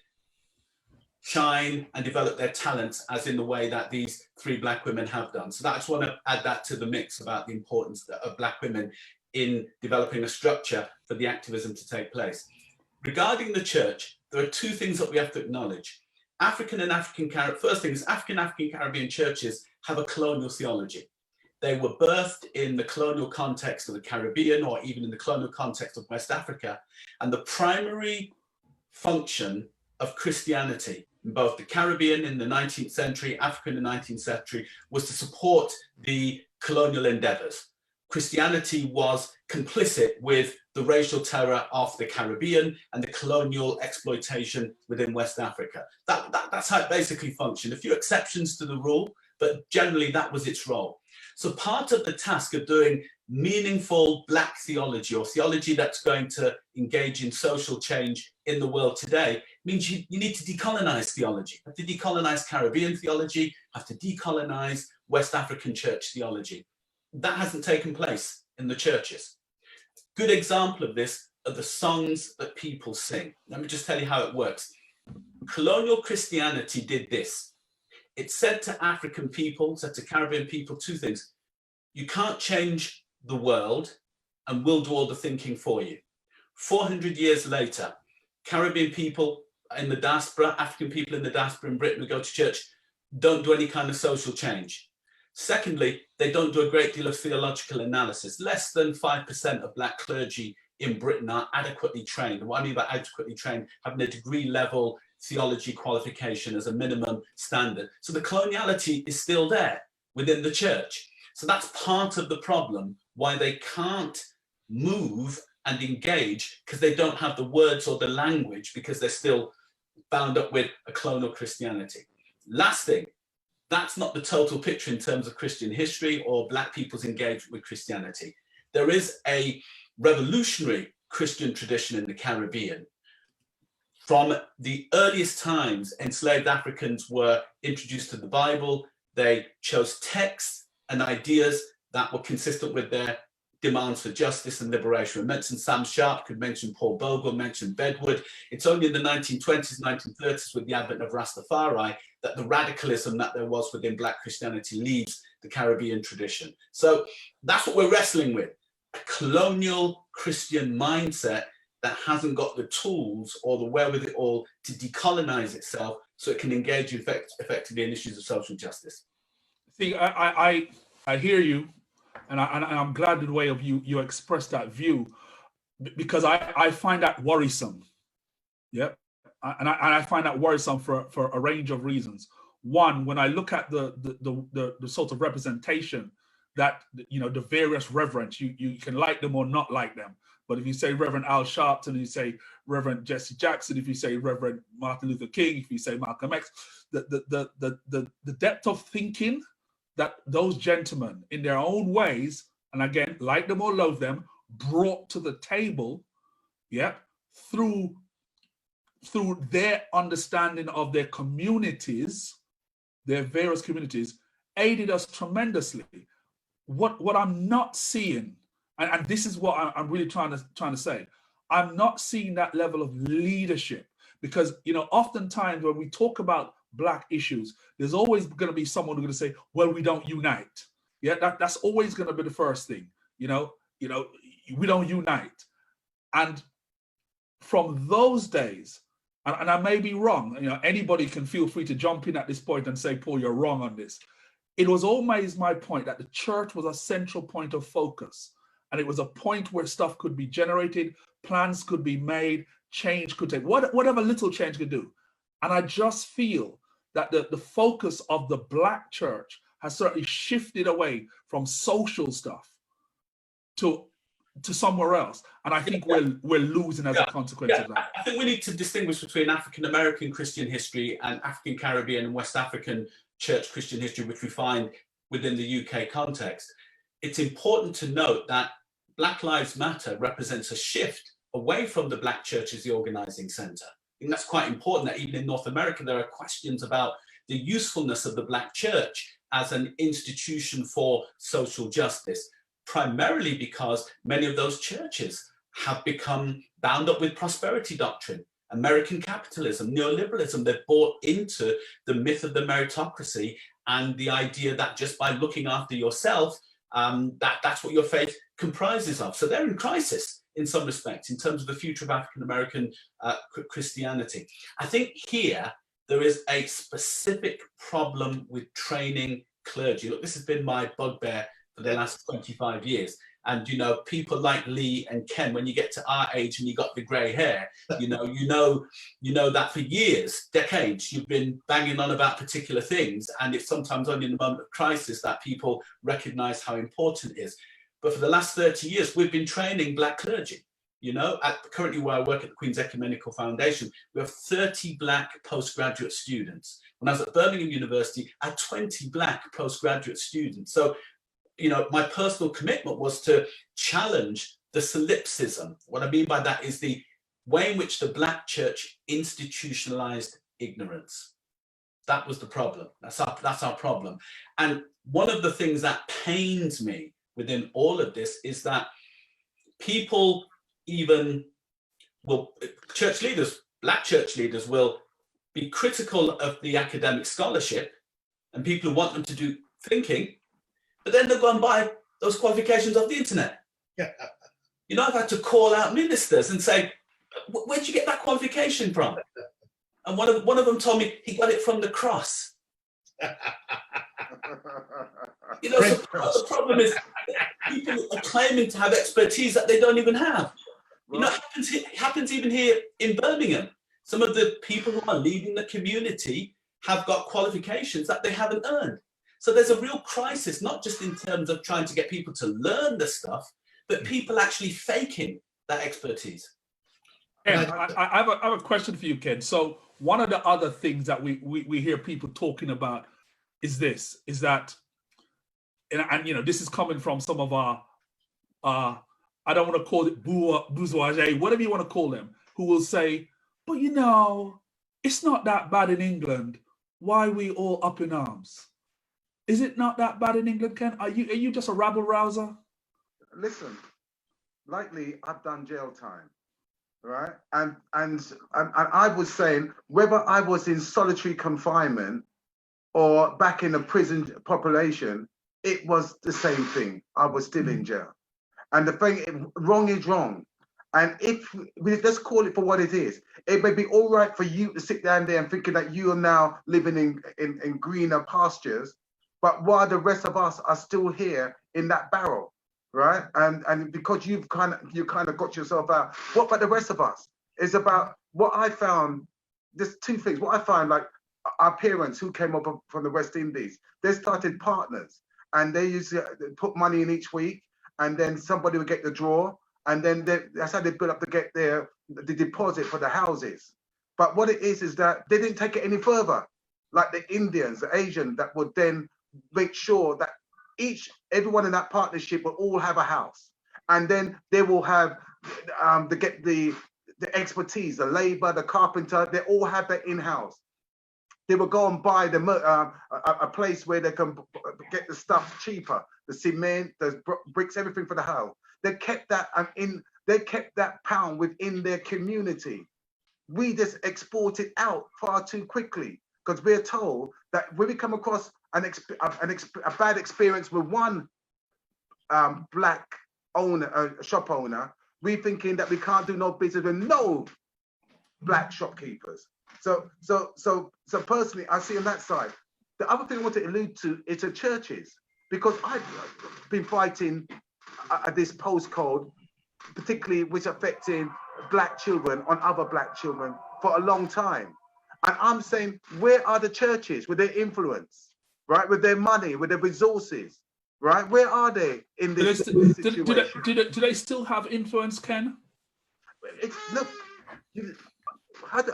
shine and develop their talents as in the way that these 3 black women have done. So I just want to add that to the mix about the importance of black women in developing a structure for the activism to take place. Regarding the church, there are 2 things that we have to acknowledge. First thing is African Caribbean churches have a colonial theology. They were birthed in the colonial context of the Caribbean or even in the colonial context of West Africa. And the primary function of Christianity in both the Caribbean in the 19th century, Africa in the 19th century, was to support the colonial endeavors. Christianity was complicit with the racial terror of the Caribbean and the colonial exploitation within West Africa. That's how it basically functioned. A few exceptions to the rule, but generally that was its role. So part of the task of doing meaningful black theology, or theology that's going to engage in social change in the world today, means you need to decolonize theology. You have to decolonize Caribbean theology, have to decolonize West African church theology. That hasn't taken place in the churches. Good example of this are the songs that people sing. Let me just tell you how it works. Colonial Christianity did this. it said to African people, said to Caribbean people, two things. You can't change the world, and we'll do all the thinking for you. 400 years later, Caribbean people in the diaspora, African people in the diaspora in Britain who go to church, don't do any kind of social change. Secondly, they don't do a great deal of theological analysis. Less than 5% of Black clergy in Britain are adequately trained. And what I mean by adequately trained, having a degree level theology qualification as a minimum standard. So the coloniality is still there within the church. So that's part of the problem, why they can't move and engage, because they don't have the words or the language, because they're still bound up with a colonial Christianity. Last thing, that's not the total picture in terms of Christian history or Black people's engagement with Christianity. There is a revolutionary Christian tradition in the Caribbean. From the earliest times, enslaved Africans were introduced to the Bible. They chose texts and ideas that were consistent with their demands for justice and liberation. We mentioned Sam Sharp, could mention Paul Bogle, mentioned Bedwood. It's only in the 1920s, 1930s, with the advent of Rastafari, that the radicalism that there was within Black Christianity leaves the Caribbean tradition. So that's what we're wrestling with, a colonial Christian mindset that hasn't got the tools or the wherewithal to decolonize itself so it can engage effectively in issues of social justice. See, I hear you, and I'm glad the way of you express that view, because I find that worrisome. Yep. And I find that worrisome for a range of reasons. One, when I look at the sort of representation that, you know, the various reverends, you can like them or not like them. But if you say Reverend Al Sharpton, you say Reverend Jesse Jackson, if you say Reverend Martin Luther King, if you say Malcolm X, the depth of thinking that those gentlemen in their own ways, and again, like them or loathe them, brought to the table, yeah, through their understanding of their communities, their various communities, aided us tremendously. What I'm not seeing, and this is what I'm really trying to say, I'm not seeing that level of leadership, because, you know, oftentimes when we talk about Black issues, there's always going to be someone who's going to say, well, we don't unite. Yeah, that's always going to be the first thing. You know, we don't unite. And from those days, and I may be wrong, you know, anybody can feel free to jump in at this point and say, Paul, you're wrong on this. It was always my point that the church was a central point of focus. And it was a point where stuff could be generated, plans could be made, change could take, whatever little change could do. And I just feel that the focus of the Black church has certainly shifted away from social stuff to somewhere else. And I think we're losing as a consequence of that. I think we need to distinguish between African American Christian history and African Caribbean and West African church Christian history, which we find within the UK context. It's important to note that Black Lives Matter represents a shift away from the Black church as the organizing center. I think that's quite important, that even in North America, there are questions about the usefulness of the Black church as an institution for social justice, primarily because many of those churches have become bound up with prosperity doctrine, American capitalism, neoliberalism. They've bought into the myth of the meritocracy and the idea that just by looking after yourself, that's what your faith comprises of. So they're in crisis in some respects in terms of the future of African American Christianity. I think here there is a specific problem with training clergy. Look, this has been my bugbear for the last 25 years. And, you know, people like Lee and Ken, when you get to our age and you got the grey hair, you know that for years, decades, you've been banging on about particular things. And it's sometimes only in the moment of crisis that people recognize how important it is. But for the last 30 years, we've been training Black clergy. You know, currently where I work at the Queen's Ecumenical Foundation, we have 30 Black postgraduate students. When I was at Birmingham University, I had 20 Black postgraduate students. So, you know, my personal commitment was to challenge the solipsism. What I mean by that is the way in which the Black church institutionalized ignorance. That was the problem. That's our problem. And one of the things that pains me within all of this is that people church leaders, Black church leaders will be critical of the academic scholarship, and people who want them to do thinking, but then they'll go and buy those qualifications off the internet. Yeah. You know, I've had to call out ministers and say, where'd you get that qualification from? And one of them told me he got it from the cross. You know, so the problem is people are claiming to have expertise that they don't even have. You know, it happens even here in Birmingham. Some of the people who are leading the community have got qualifications that they haven't earned. So there's a real crisis, not just in terms of trying to get people to learn the stuff, but people actually faking that expertise. Ken, I have a question for you, Ken. So one of the other things that we hear people talking about is that, and you know, this is coming from some of our, I don't want to call it bourgeoisie, whatever you want to call them, who will say, but you know, it's not that bad in England. Why are we all up in arms? Is it not that bad in England, Ken? Are you just a rabble rouser? Listen, lately I've done jail time, right? And I was saying whether I was in solitary confinement or back in the prison population, it was the same thing. I was still in jail. And the thing, wrong is wrong. And if we just call it for what it is, it may be all right for you to sit down there and thinking that you are now living in greener pastures, but while the rest of us are still here in that barrel, right? And because you kind of got yourself out. What about the rest of us? It's about what I found. There's two things. What I find, like our parents who came up from the West Indies, they started partners, and they used to put money in each week, and then somebody would get the draw, and then that's how they built up to get the deposit for the houses. But what it is that they didn't take it any further, like the Indians, the Asian, that would then make sure that everyone in that partnership will all have a house, and then they will have the expertise, the labor, the carpenter. They all have that in-house. They will go and buy a place where they can get the stuff cheaper, the cement, the bricks, everything for the house. They kept that they kept that pound within their community. We just export it out far too quickly because we're told that when we come across a bad experience with one black owner, shop owner, we thinking that we can't do no business with no black shopkeepers. So personally, I see on that side. The other thing I want to allude to is the churches, because I've been fighting this postcode, particularly which affecting black children on other black children for a long time. And I'm saying, where are the churches with their influence, right? With their money, with their resources, right? Where are they in this situation? Do they still have influence, Ken? Look,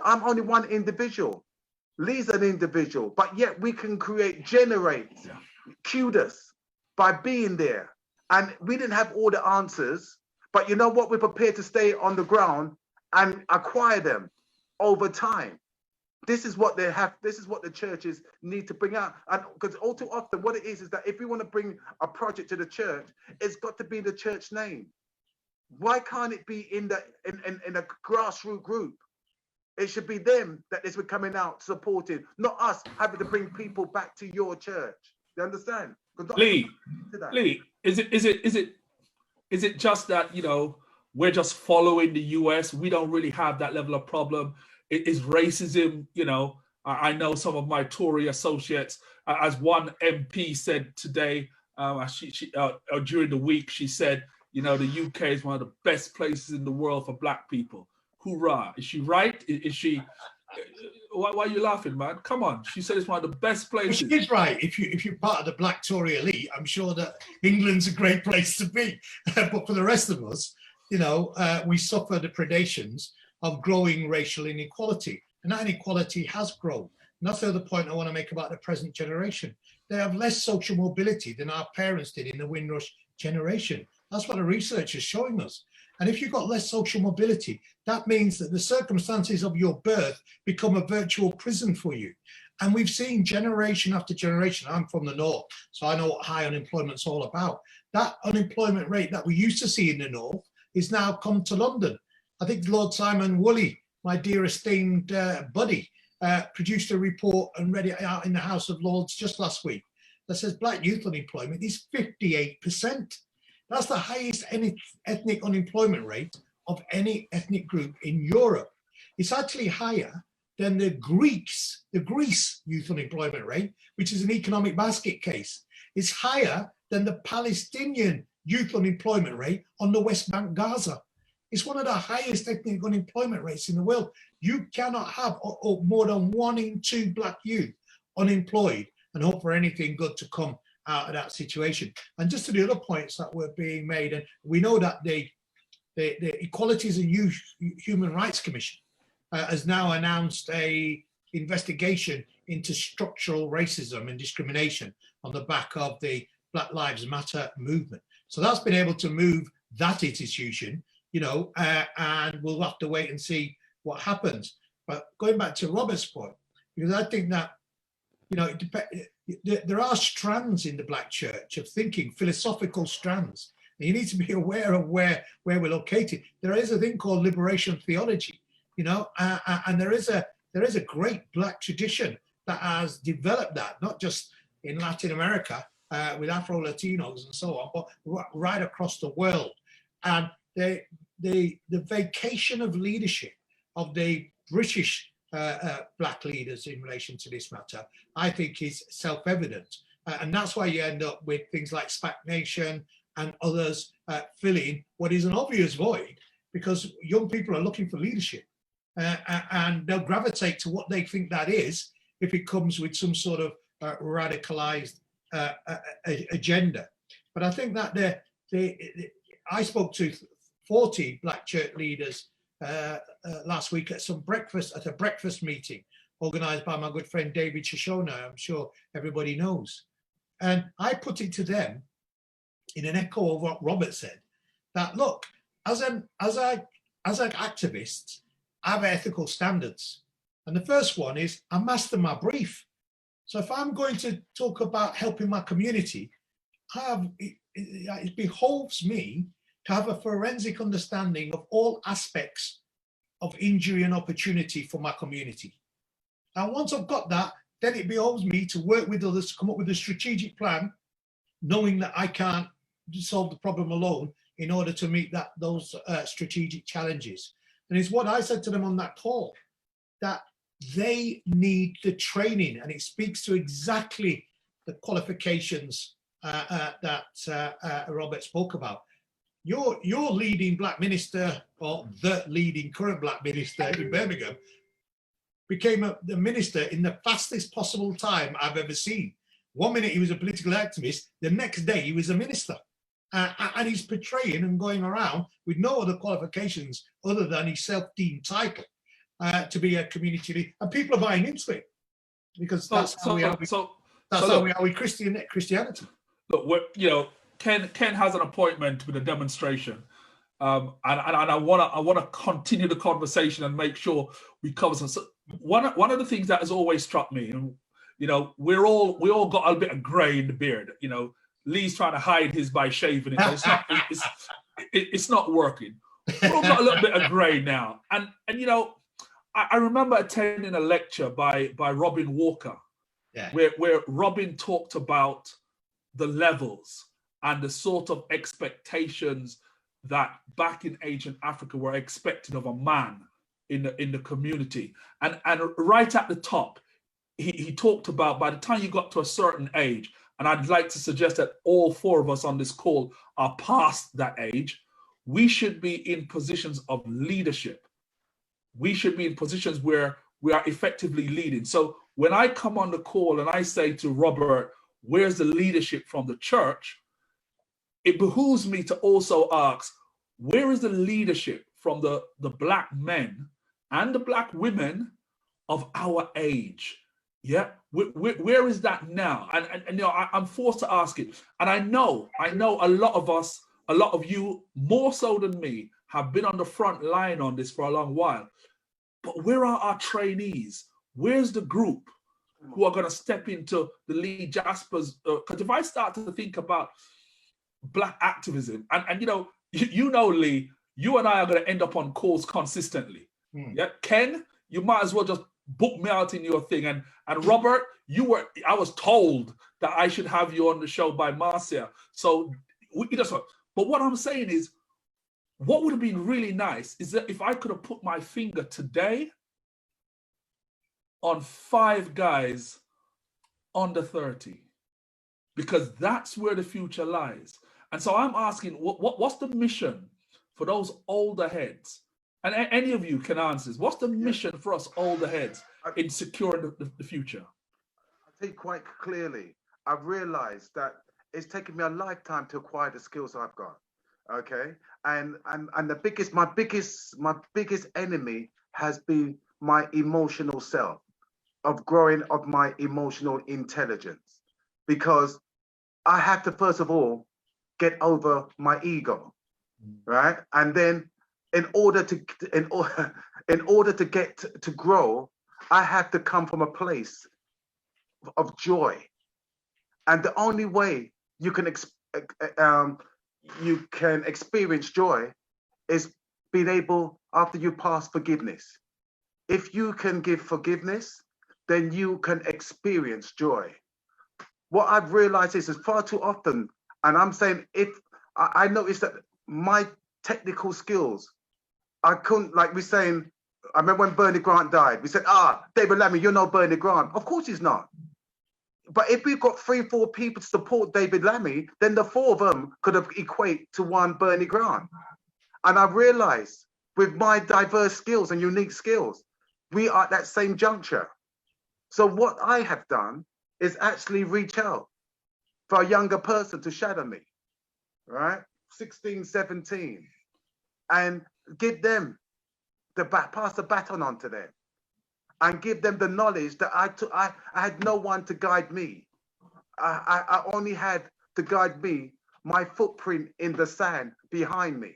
I'm only one individual. Lee's an individual, but yet we can generate kudos by being there. And we didn't have all the answers, but you know what? We're prepared to stay on the ground and acquire them over time. This is what they have. This is what the churches need to bring out. And because all too often what it is that if we want to bring a project to the church, it's got to be the church name. Why can't it be in a grassroots group? It should be them that is coming out supporting, not us having to bring people back to your church. You understand? Lee, is it just that, you know, we're just following the US? We don't really have that level of problem. It is racism. You know, I know some of my Tory associates, as one MP said today, during the week, she said, you know, the UK is one of the best places in the world for black people. Hoorah. Is she right? Is she? Why are you laughing, man? Come on. She said it's one of the best places. She is right. If you're part of the black Tory elite, I'm sure that England's a great place to be. But for the rest of us, you know, we suffer the predations of growing racial inequality. And that inequality has grown. And that's the other point I want to make about the present generation. They have less social mobility than our parents did in the Windrush generation. That's what the research is showing us. And if you've got less social mobility, that means that the circumstances of your birth become a virtual prison for you. And we've seen generation after generation. I'm from the north, so I know what high unemployment's all about. That unemployment rate that we used to see in the north is now come to London. I think Lord Simon Woolley, my dear esteemed buddy, produced a report and read it out in the House of Lords just last week that says black youth unemployment is 58%. That's the highest ethnic unemployment rate of any ethnic group in Europe. It's actually higher than the Greece youth unemployment rate, which is an economic basket case. It's higher than the Palestinian youth unemployment rate on the West Bank, Gaza. It's one of the highest ethnic unemployment rates in the world. You cannot have more than 1 in 2 black youth unemployed and hope for anything good to come out of that situation. And just to the other points that were being made, and we know that the Equalities and Youth Human Rights Commission has now announced a investigation into structural racism and discrimination on the back of the Black Lives Matter movement. So that's been able to move that institution, you know, and we'll have to wait and see what happens. But going back to Robert's point, because I think that, you know, there are strands in the black church of thinking, philosophical strands, and you need to be aware of where we're located. There is a thing called liberation theology, you know, and there is a great black tradition that has developed that, not just in Latin America with Afro-Latinos and so on, but right across the world. And the vacation of leadership of the British black leaders in relation to this matter, I think is self-evident. And that's why you end up with things like SPAC Nation and others filling what is an obvious void, because young people are looking for leadership and they'll gravitate to what they think that is if it comes with some sort of radicalized agenda. But I think that I spoke to 40 black church leaders last week at a breakfast meeting organized by my good friend David Shoshona, I'm sure everybody knows. And I put it to them in an echo of what Robert said, that look, as an activist, I have ethical standards. And the first one is I master my brief. So if I'm going to talk about helping my community, it behoves me to have a forensic understanding of all aspects of injury and opportunity for my community. And once I've got that, then it behoves me to work with others to come up with a strategic plan, knowing that I can't solve the problem alone in order to meet those strategic challenges. And it's what I said to them on that call, that they need the training, and it speaks to exactly the qualifications that Robert spoke about. Your leading black minister, or the leading current black minister in Birmingham, became the minister in the fastest possible time I've ever seen. 1 minute he was a political activist, the next day he was a minister. And he's portraying and going around with no other qualifications other than his self-deemed title to be a community leader. And people are buying into it because that's how we are with Christianity. Look, you know, Ken has an appointment with a demonstration, and I want to continue the conversation and make sure we cover some. So one of the things that has always struck me, and you know, we all got a bit of grey in the beard. You know, Lee's trying to hide his by shaving it. It's not working. We all got a little bit of grey now, and you know, I remember attending a lecture by Robin Walker, where Robin talked about the levels and the sort of expectations that back in ancient Africa were expected of a man in the community. And right at the top, he talked about by the time you got to a certain age, and I'd like to suggest that all 4 of us on this call are past that age, we should be in positions of leadership. We should be in positions where we are effectively leading. So when I come on the call and I say to Robert, where's the leadership from the church? It behooves me to also ask, where is the leadership from the black men and the black women of our age? Yeah, where is that now? And you know, I'm forced to ask it. And I know a lot of us, a lot of you, more so than me, have been on the front line on this for a long while. But where are our trainees? Where's the group who are going to step into the Lee Jaspers? Because if I start to think about black activism, and you know, Lee, you and I are going to end up on calls consistently. Yeah, Ken, you might as well just book me out in your thing. And Robert, I was told that I should have you on the show by Marcia. So but what I'm saying is, what would have been really nice is that if I could have put my finger today on 5 guys under 30, because that's where the future lies. And so I'm asking, what's the mission for those older heads? And any of you can answer this. What's the mission for us older heads in securing the future? I think quite clearly, I've realized that it's taken me a lifetime to acquire the skills I've got. Okay. And my biggest enemy has been my emotional self, of growing of my emotional intelligence, because I have to first of all get over my ego, right? And then in order to get to grow, I have to come from a place of joy. And the only way you can experience joy is being able, after you pass forgiveness. If you can give forgiveness, then you can experience joy. What I've realized is far too often, and I'm saying, if I noticed that my technical skills, I couldn't, like we're saying, I remember when Bernie Grant died, we said, David Lammy, you're no Bernie Grant. Of course he's not. But if we've got 3-4 people to support David Lammy, then the 4 of them could have equate to one Bernie Grant. And I've realized with my diverse skills and unique skills, we are at that same juncture. So what I have done is actually reach out for a younger person to shadow me, right? 16, 17, and give them pass the baton on to them, and give them the knowledge that I had no one to guide me. I only had to guide me my footprint in the sand behind me.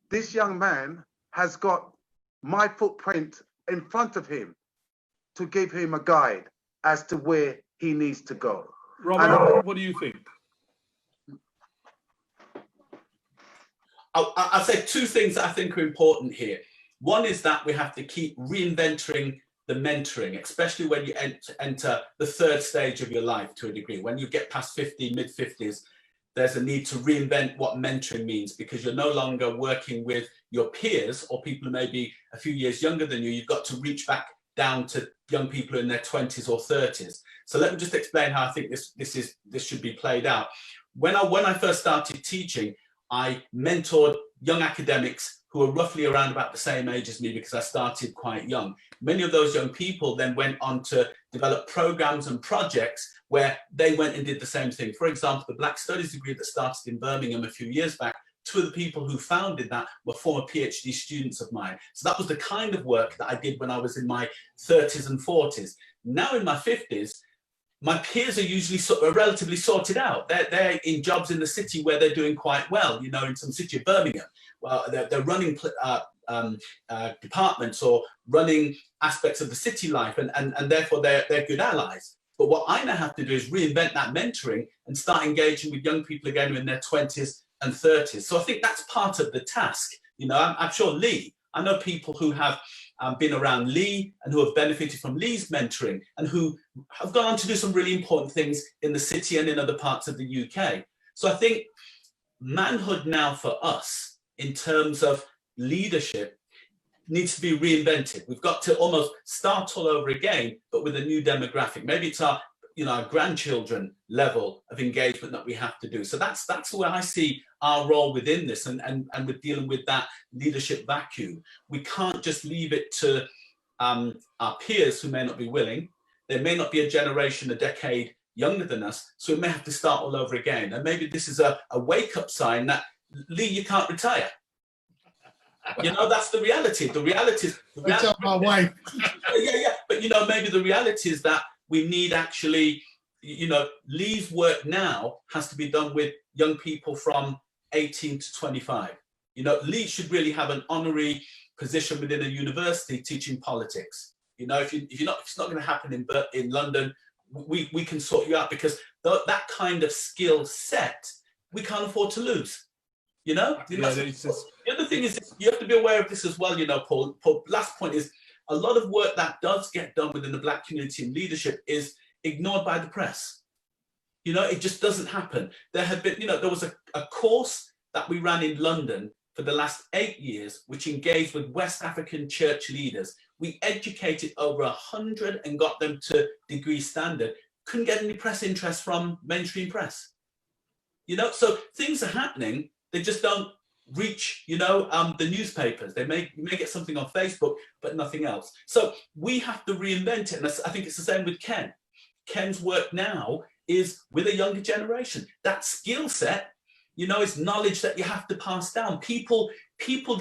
This young man has got my footprint in front of him to give him a guide as to where he needs to go. Robert, what do you think? I'll say 2 things that I think are important here. One is that we have to keep reinventing the mentoring, especially when you enter the 3rd stage of your life to a degree. When you get past 50, mid-50s, there's a need to reinvent what mentoring means, because you're no longer working with your peers or people who may be a few years younger than you. You've got to reach back down to young people in their 20s or 30s. So let me just explain how I think this should be played out. When I first started teaching, I mentored young academics who were roughly around about the same age as me, because I started quite young. Many of those young people then went on to develop programs and projects where they went and did the same thing. For example, the Black Studies degree that started in Birmingham a few years back, 2 of the people who founded that were former PhD students of mine. So that was the kind of work that I did when I was in my 30s and 40s. Now in my 50s, my peers are usually relatively sorted out. They're in jobs in the city where they're doing quite well, you know, in some city of Birmingham. Well, they're running departments or running aspects of the city life, and therefore they're good allies. But what I now have to do is reinvent that mentoring and start engaging with young people again in their 20s and 30s. So I think that's part of the task. You know, I'm sure Lee, I know people who have been around Lee and who have benefited from Lee's mentoring and who have gone on to do some really important things in the city and in other parts of the UK. So I think manhood now for us in terms of leadership needs to be reinvented. We've got to almost start all over again, but with a new demographic. Maybe it's our, our grandchildren level of engagement that we have to do. So that's where I see our role within this, and with dealing with that leadership vacuum. We can't just leave it to our peers who may not be willing. There may not be a generation, a decade younger than us, so we may have to start all over again. And maybe this is a wake-up sign that, Lee, you can't retire. That's the reality. The reality is... my wife. Yeah. But, maybe the reality is that we need actually, Lee's work now has to be done with young people from 18 to 25. Lee should really have an honorary position within a university teaching politics. If it's not going to happen in London, we can sort you out, because that kind of skill set we can't afford to lose. The other thing is, you have to be aware of this as well. Paul, last point is, a lot of work that does get done within the Black community in leadership is ignored by the press. You know, it just doesn't happen. There had been, you know, there was a course that we ran in London for the last 8 years, which engaged with West African church leaders. We educated over 100 and got them to degree standard. Couldn't get any press interest from mainstream press. You know, so things are happening. They just don't reach, you know, the newspapers. They may get something on Facebook, but nothing else. So we have to reinvent it. And I think it's the same with Ken. Ken's work now is with a younger generation. That skill set, you know, is knowledge that you have to pass down. People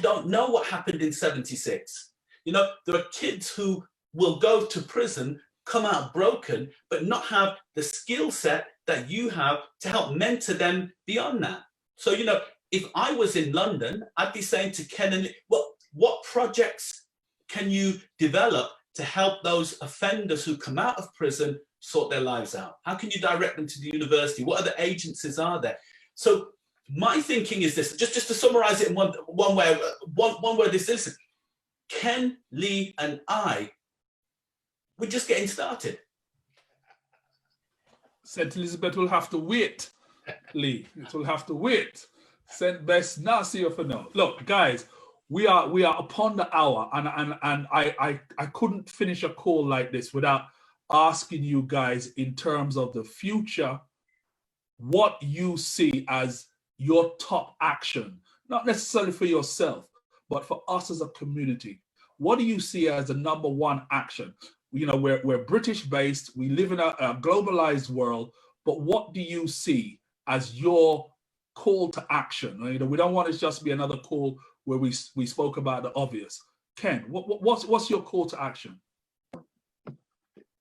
don't know what happened in 76. You know, there are kids who will go to prison, come out broken, but not have the skill set that you have to help mentor them beyond that. So, you know, if I was in London, I'd be saying to Ken and Lee, well, what projects can you develop to help those offenders who come out of prison sort their lives out? How can you direct them to the university? What other agencies are there? So my thinking is this, just to summarize it in one word is this: Ken, Lee, and I, we're just getting started. St. Elizabeth will have to wait, Lee. It will have to wait. St. Bess, not see you for now. Look, guys, we are upon the hour, and I couldn't finish a call like this without asking you guys, in terms of the future, what you see as your top action, not necessarily for yourself, but for us as a community. What do you see as the number one action? You know, we're British based, we live in a globalized world, but what do you see as your call to action? You know, we don't want it to just be another call where we spoke about the obvious. Ken, what's your call to action?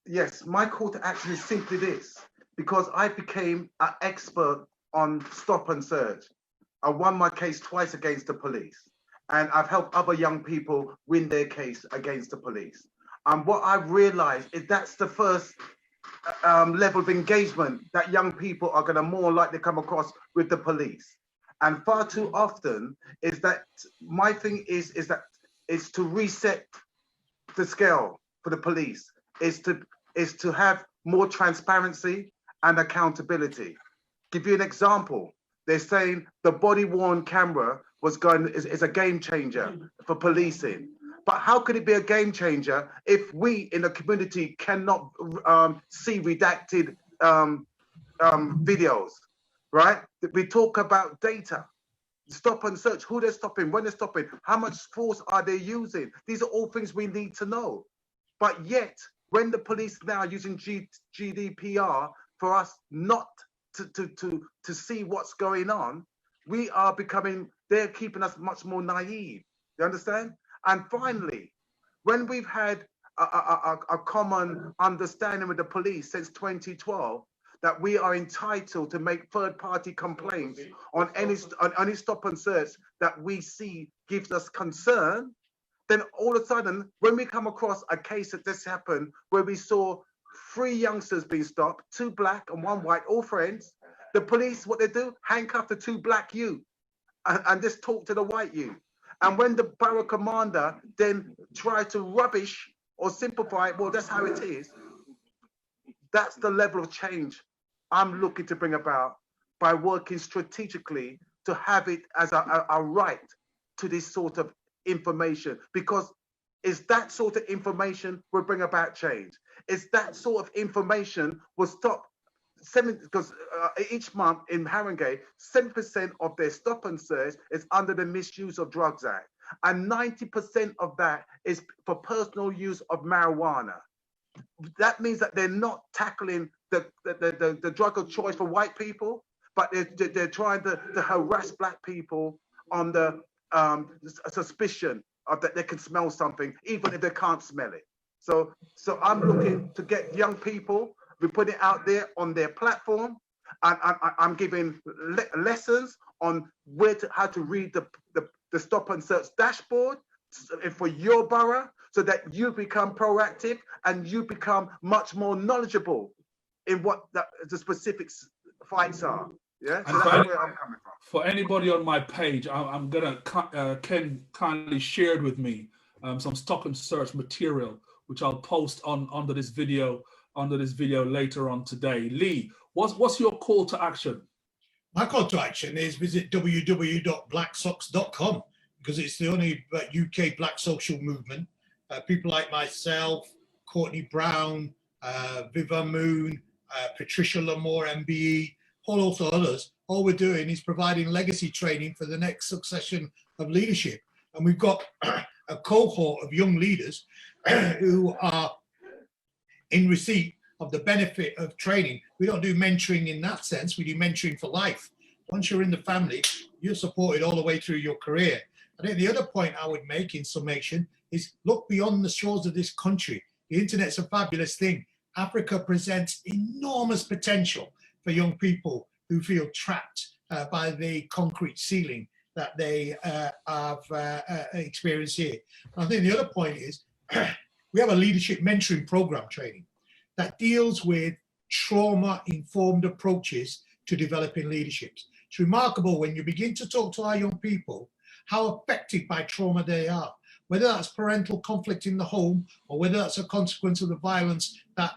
Yes, my call to action is simply this, because I became an expert on stop and search. I won my case twice against the police, and I've helped other young people win their case against the police. And what I've realized is that's the first level of engagement that young people are going to more likely come across with the police. And far too often is that my thing is that it's to reset the scale for the police, is to have more transparency and accountability. Give you an example. They're saying the body-worn camera is a game changer for policing. But how could it be a game changer if we in the community cannot see redacted videos, right? We talk about data, stop and search, who they're stopping, when they're stopping, how much force are they using? These are all things we need to know. But yet, when the police now are using GDPR for us not to see what's going on, we are they're keeping us much more naive. You understand? And finally, when we've had a common understanding with the police since 2012, that we are entitled to make third-party complaints on any stop and search that we see gives us concern, then all of a sudden, when we come across a case that this happened, where we saw 3 youngsters being stopped, 2 black and 1 white, all friends, the police, what they do, handcuff the 2 black youth and just talk to the white youth. And when the borough commander then try to rubbish or simplify, well, that's how it is. That's the level of change I'm looking to bring about by working strategically to have it as a right to this sort of information, because it's that sort of information will bring about change. It's that sort of information will stop because each month in Haringey, 7% of their stop and search is under the Misuse of Drugs Act, and 90% of that is for personal use of marijuana. That means that they're not tackling the drug of choice for white people, but they're trying to harass black people on the suspicion of that they can smell something, even if they can't smell it. So I'm looking to get young people. We put it out there on their platform, and I'm giving lessons on how to read the stop and search dashboard for your borough, so that you become proactive and you become much more knowledgeable in what the specific fights are. Yeah, so that's where I'm coming from. For anybody on my page, I'm gonna Ken kindly shared with me some stock and search material, which I'll post on under this video later on today. Lee, what's your call to action? My call to action is visit www.blacksocks.com, because it's the only UK black social movement. People like myself, Courtney Brown, Viva Moon, Patricia Lamore, MBE, also others, all we're doing is providing legacy training for the next succession of leadership. And we've got a cohort of young leaders who are in receipt of the benefit of training. We don't do mentoring in that sense, we do mentoring for life. Once you're in the family, you're supported all the way through your career. I think the other point I would make in summation is look beyond the shores of this country. The internet's a fabulous thing. Africa presents enormous potential for young people who feel trapped by the concrete ceiling that they have experienced here. And I think the other point is we have a leadership mentoring program training that deals with trauma-informed approaches to developing leaderships. It's remarkable when you begin to talk to our young people how affected by trauma they are, whether that's parental conflict in the home or whether that's a consequence of the violence that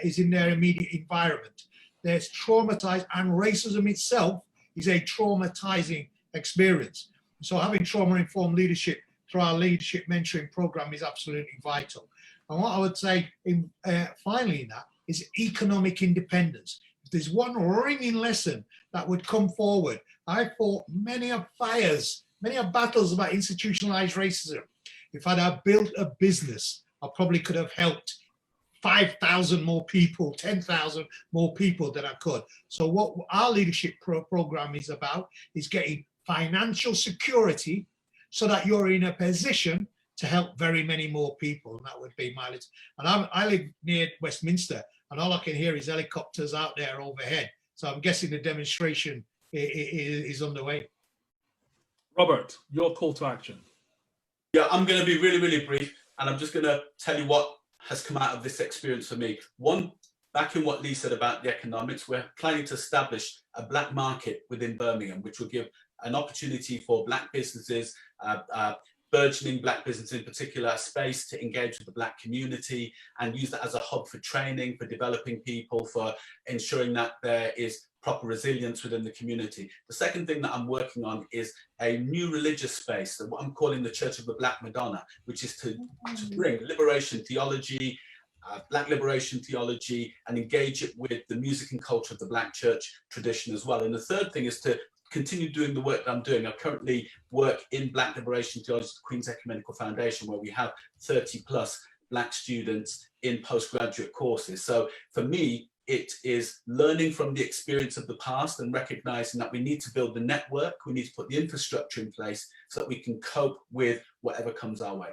is in their immediate environment. They're traumatized, and racism itself is a traumatizing experience. So having trauma-informed leadership through our leadership mentoring program is absolutely vital. And what I would say finally in that is economic independence. If there's one ringing lesson that would come forward, I fought many of fires, many of battles about institutionalized racism. If I'd have built a business, I probably could have helped 5,000 more people, 10,000 more people than I could. So what our leadership program is about is getting financial security so that you're in a position to help very many more people. And that would be my list. And I live near Westminster, and all I can hear is helicopters out there overhead. So I'm guessing the demonstration is underway. Robert, your call to action. Yeah, I'm going to be really, really brief, and I'm just going to tell you what has come out of this experience for me. One, back in what Lee said about the economics, we're planning to establish a black market within Birmingham, which will give an opportunity for black businesses, burgeoning black business in particular, space to engage with the black community and use that as a hub for training, for developing people, for ensuring that there is proper resilience within the community. The second thing that I'm working on is a new religious space, what I'm calling the Church of the Black Madonna, which is to bring liberation theology, black liberation theology, and engage it with the music and culture of the black church tradition as well. And the third thing is to continue doing the work that I'm doing. I currently work in Black Liberation Theology at the Queen's Ecumenical Foundation, where we have 30+ black students in postgraduate courses. So for me, it is learning from the experience of the past and recognizing that we need to build the network, we need to put the infrastructure in place so that we can cope with whatever comes our way.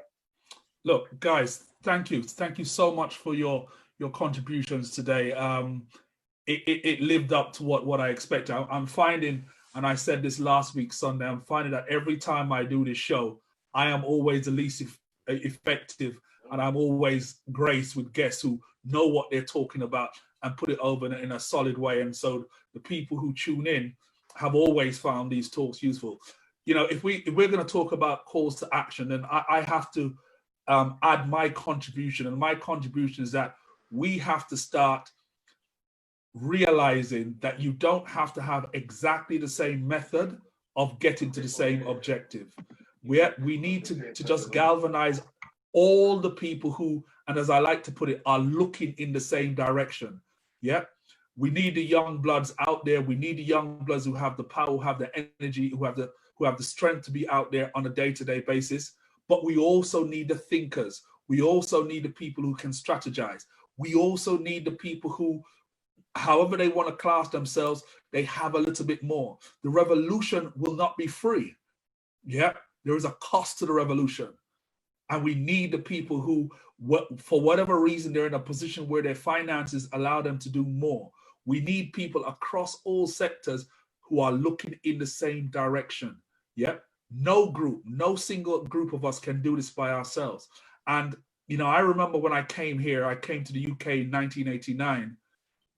Look, guys, thank you. Thank you so much for your contributions today. It lived up to what I expected. I'm finding, and I said this last week Sunday, I'm finding that every time I do this show, I am always the least effective, and I'm always graced with guests who know what they're talking about and put it over in a solid way. And so the people who tune in have always found these talks useful. You know, if we're going to talk about calls to action, then I have to add my contribution. And my contribution is that we have to start realizing that you don't have to have exactly the same method of getting to the same objective. We need to just galvanize all the people who, and as I like to put it, are looking in the same direction. Yeah, we need the young bloods out there. We need the young bloods who have the power, who have the energy, who have the strength to be out there on a day-to-day basis. But we also need the thinkers. We also need the people who can strategize. We also need the people who, however they want to class themselves, they have a little bit more. The revolution will not be free. Yeah, there is a cost to the revolution. And we need the people who, for whatever reason, they're in a position where their finances allow them to do more. We need people across all sectors who are looking in the same direction. Yeah, no single group of us can do this by ourselves. And, you know, I remember when I came here, I came to the UK in 1989.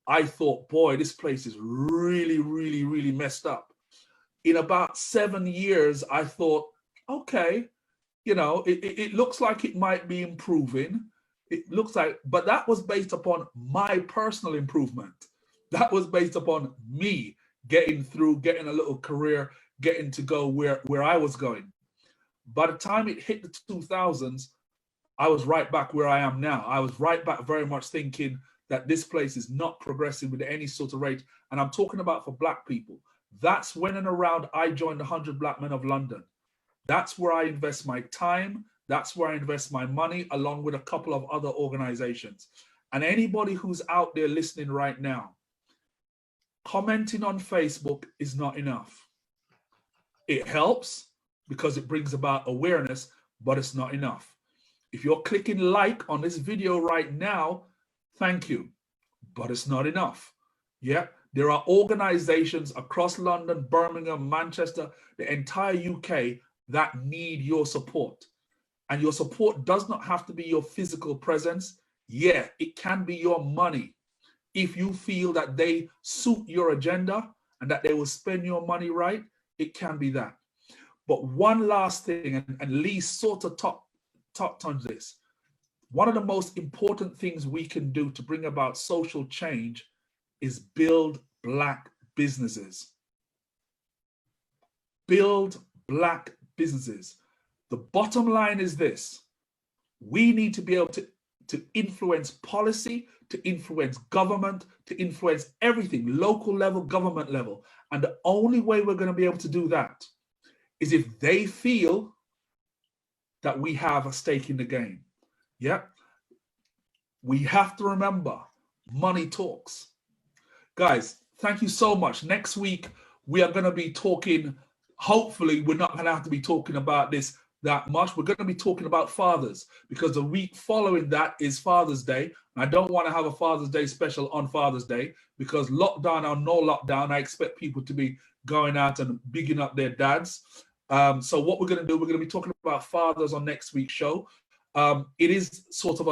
I thought, boy, this place is really, really, really messed up. In about 7 years, I thought, okay, you know, it looks like it might be improving. It looks like, but that was based upon my personal improvement. That was based upon me getting through, getting a little career, getting to go where I was going. By the time it hit the 2000s, I was right back where I am now. I was right back very much thinking that this place is not progressing with any sort of rate. And I'm talking about for Black people. That's when and around I joined the 100 Black Men of London. That's where I invest my time. That's where I invest my money, along with a couple of other organizations. And anybody who's out there listening right now, commenting on Facebook is not enough. It helps because it brings about awareness, but it's not enough. If you're clicking like on this video right now, thank you, but it's not enough. Yeah, there are organizations across London, Birmingham, Manchester, the entire UK that need your support. And your support does not have to be your physical presence. Yeah, it can be your money. If you feel that they suit your agenda and that they will spend your money right, it can be that. But one last thing, and Lee sort of touched on this. One of the most important things we can do to bring about social change is build Black businesses. Build Black businesses. The bottom line is this: we need to be able to influence policy, to influence government, to influence everything, local level, government level. And the only way we're going to be able to do that is if they feel that we have a stake in the game. Yeah. We have to remember, money talks. Guys, thank you so much. Next week, we are going to be talking, hopefully, we're not going to have to be talking about this that much. We're going to be talking about fathers, because the week following that is Father's Day. I don't want to have a Father's Day special on Father's Day, because lockdown or no lockdown, I expect people to be going out and bigging up their dads. So what we're going to do, we're going to be talking about fathers on next week's show. It is sort of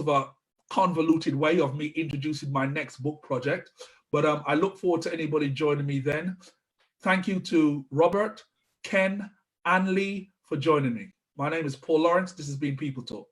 a convoluted way of me introducing my next book project, but I look forward to anybody joining me then. Thank you to Robert, Ken, and Lee for joining me. My name is Paul Lawrence. This has been People Talk.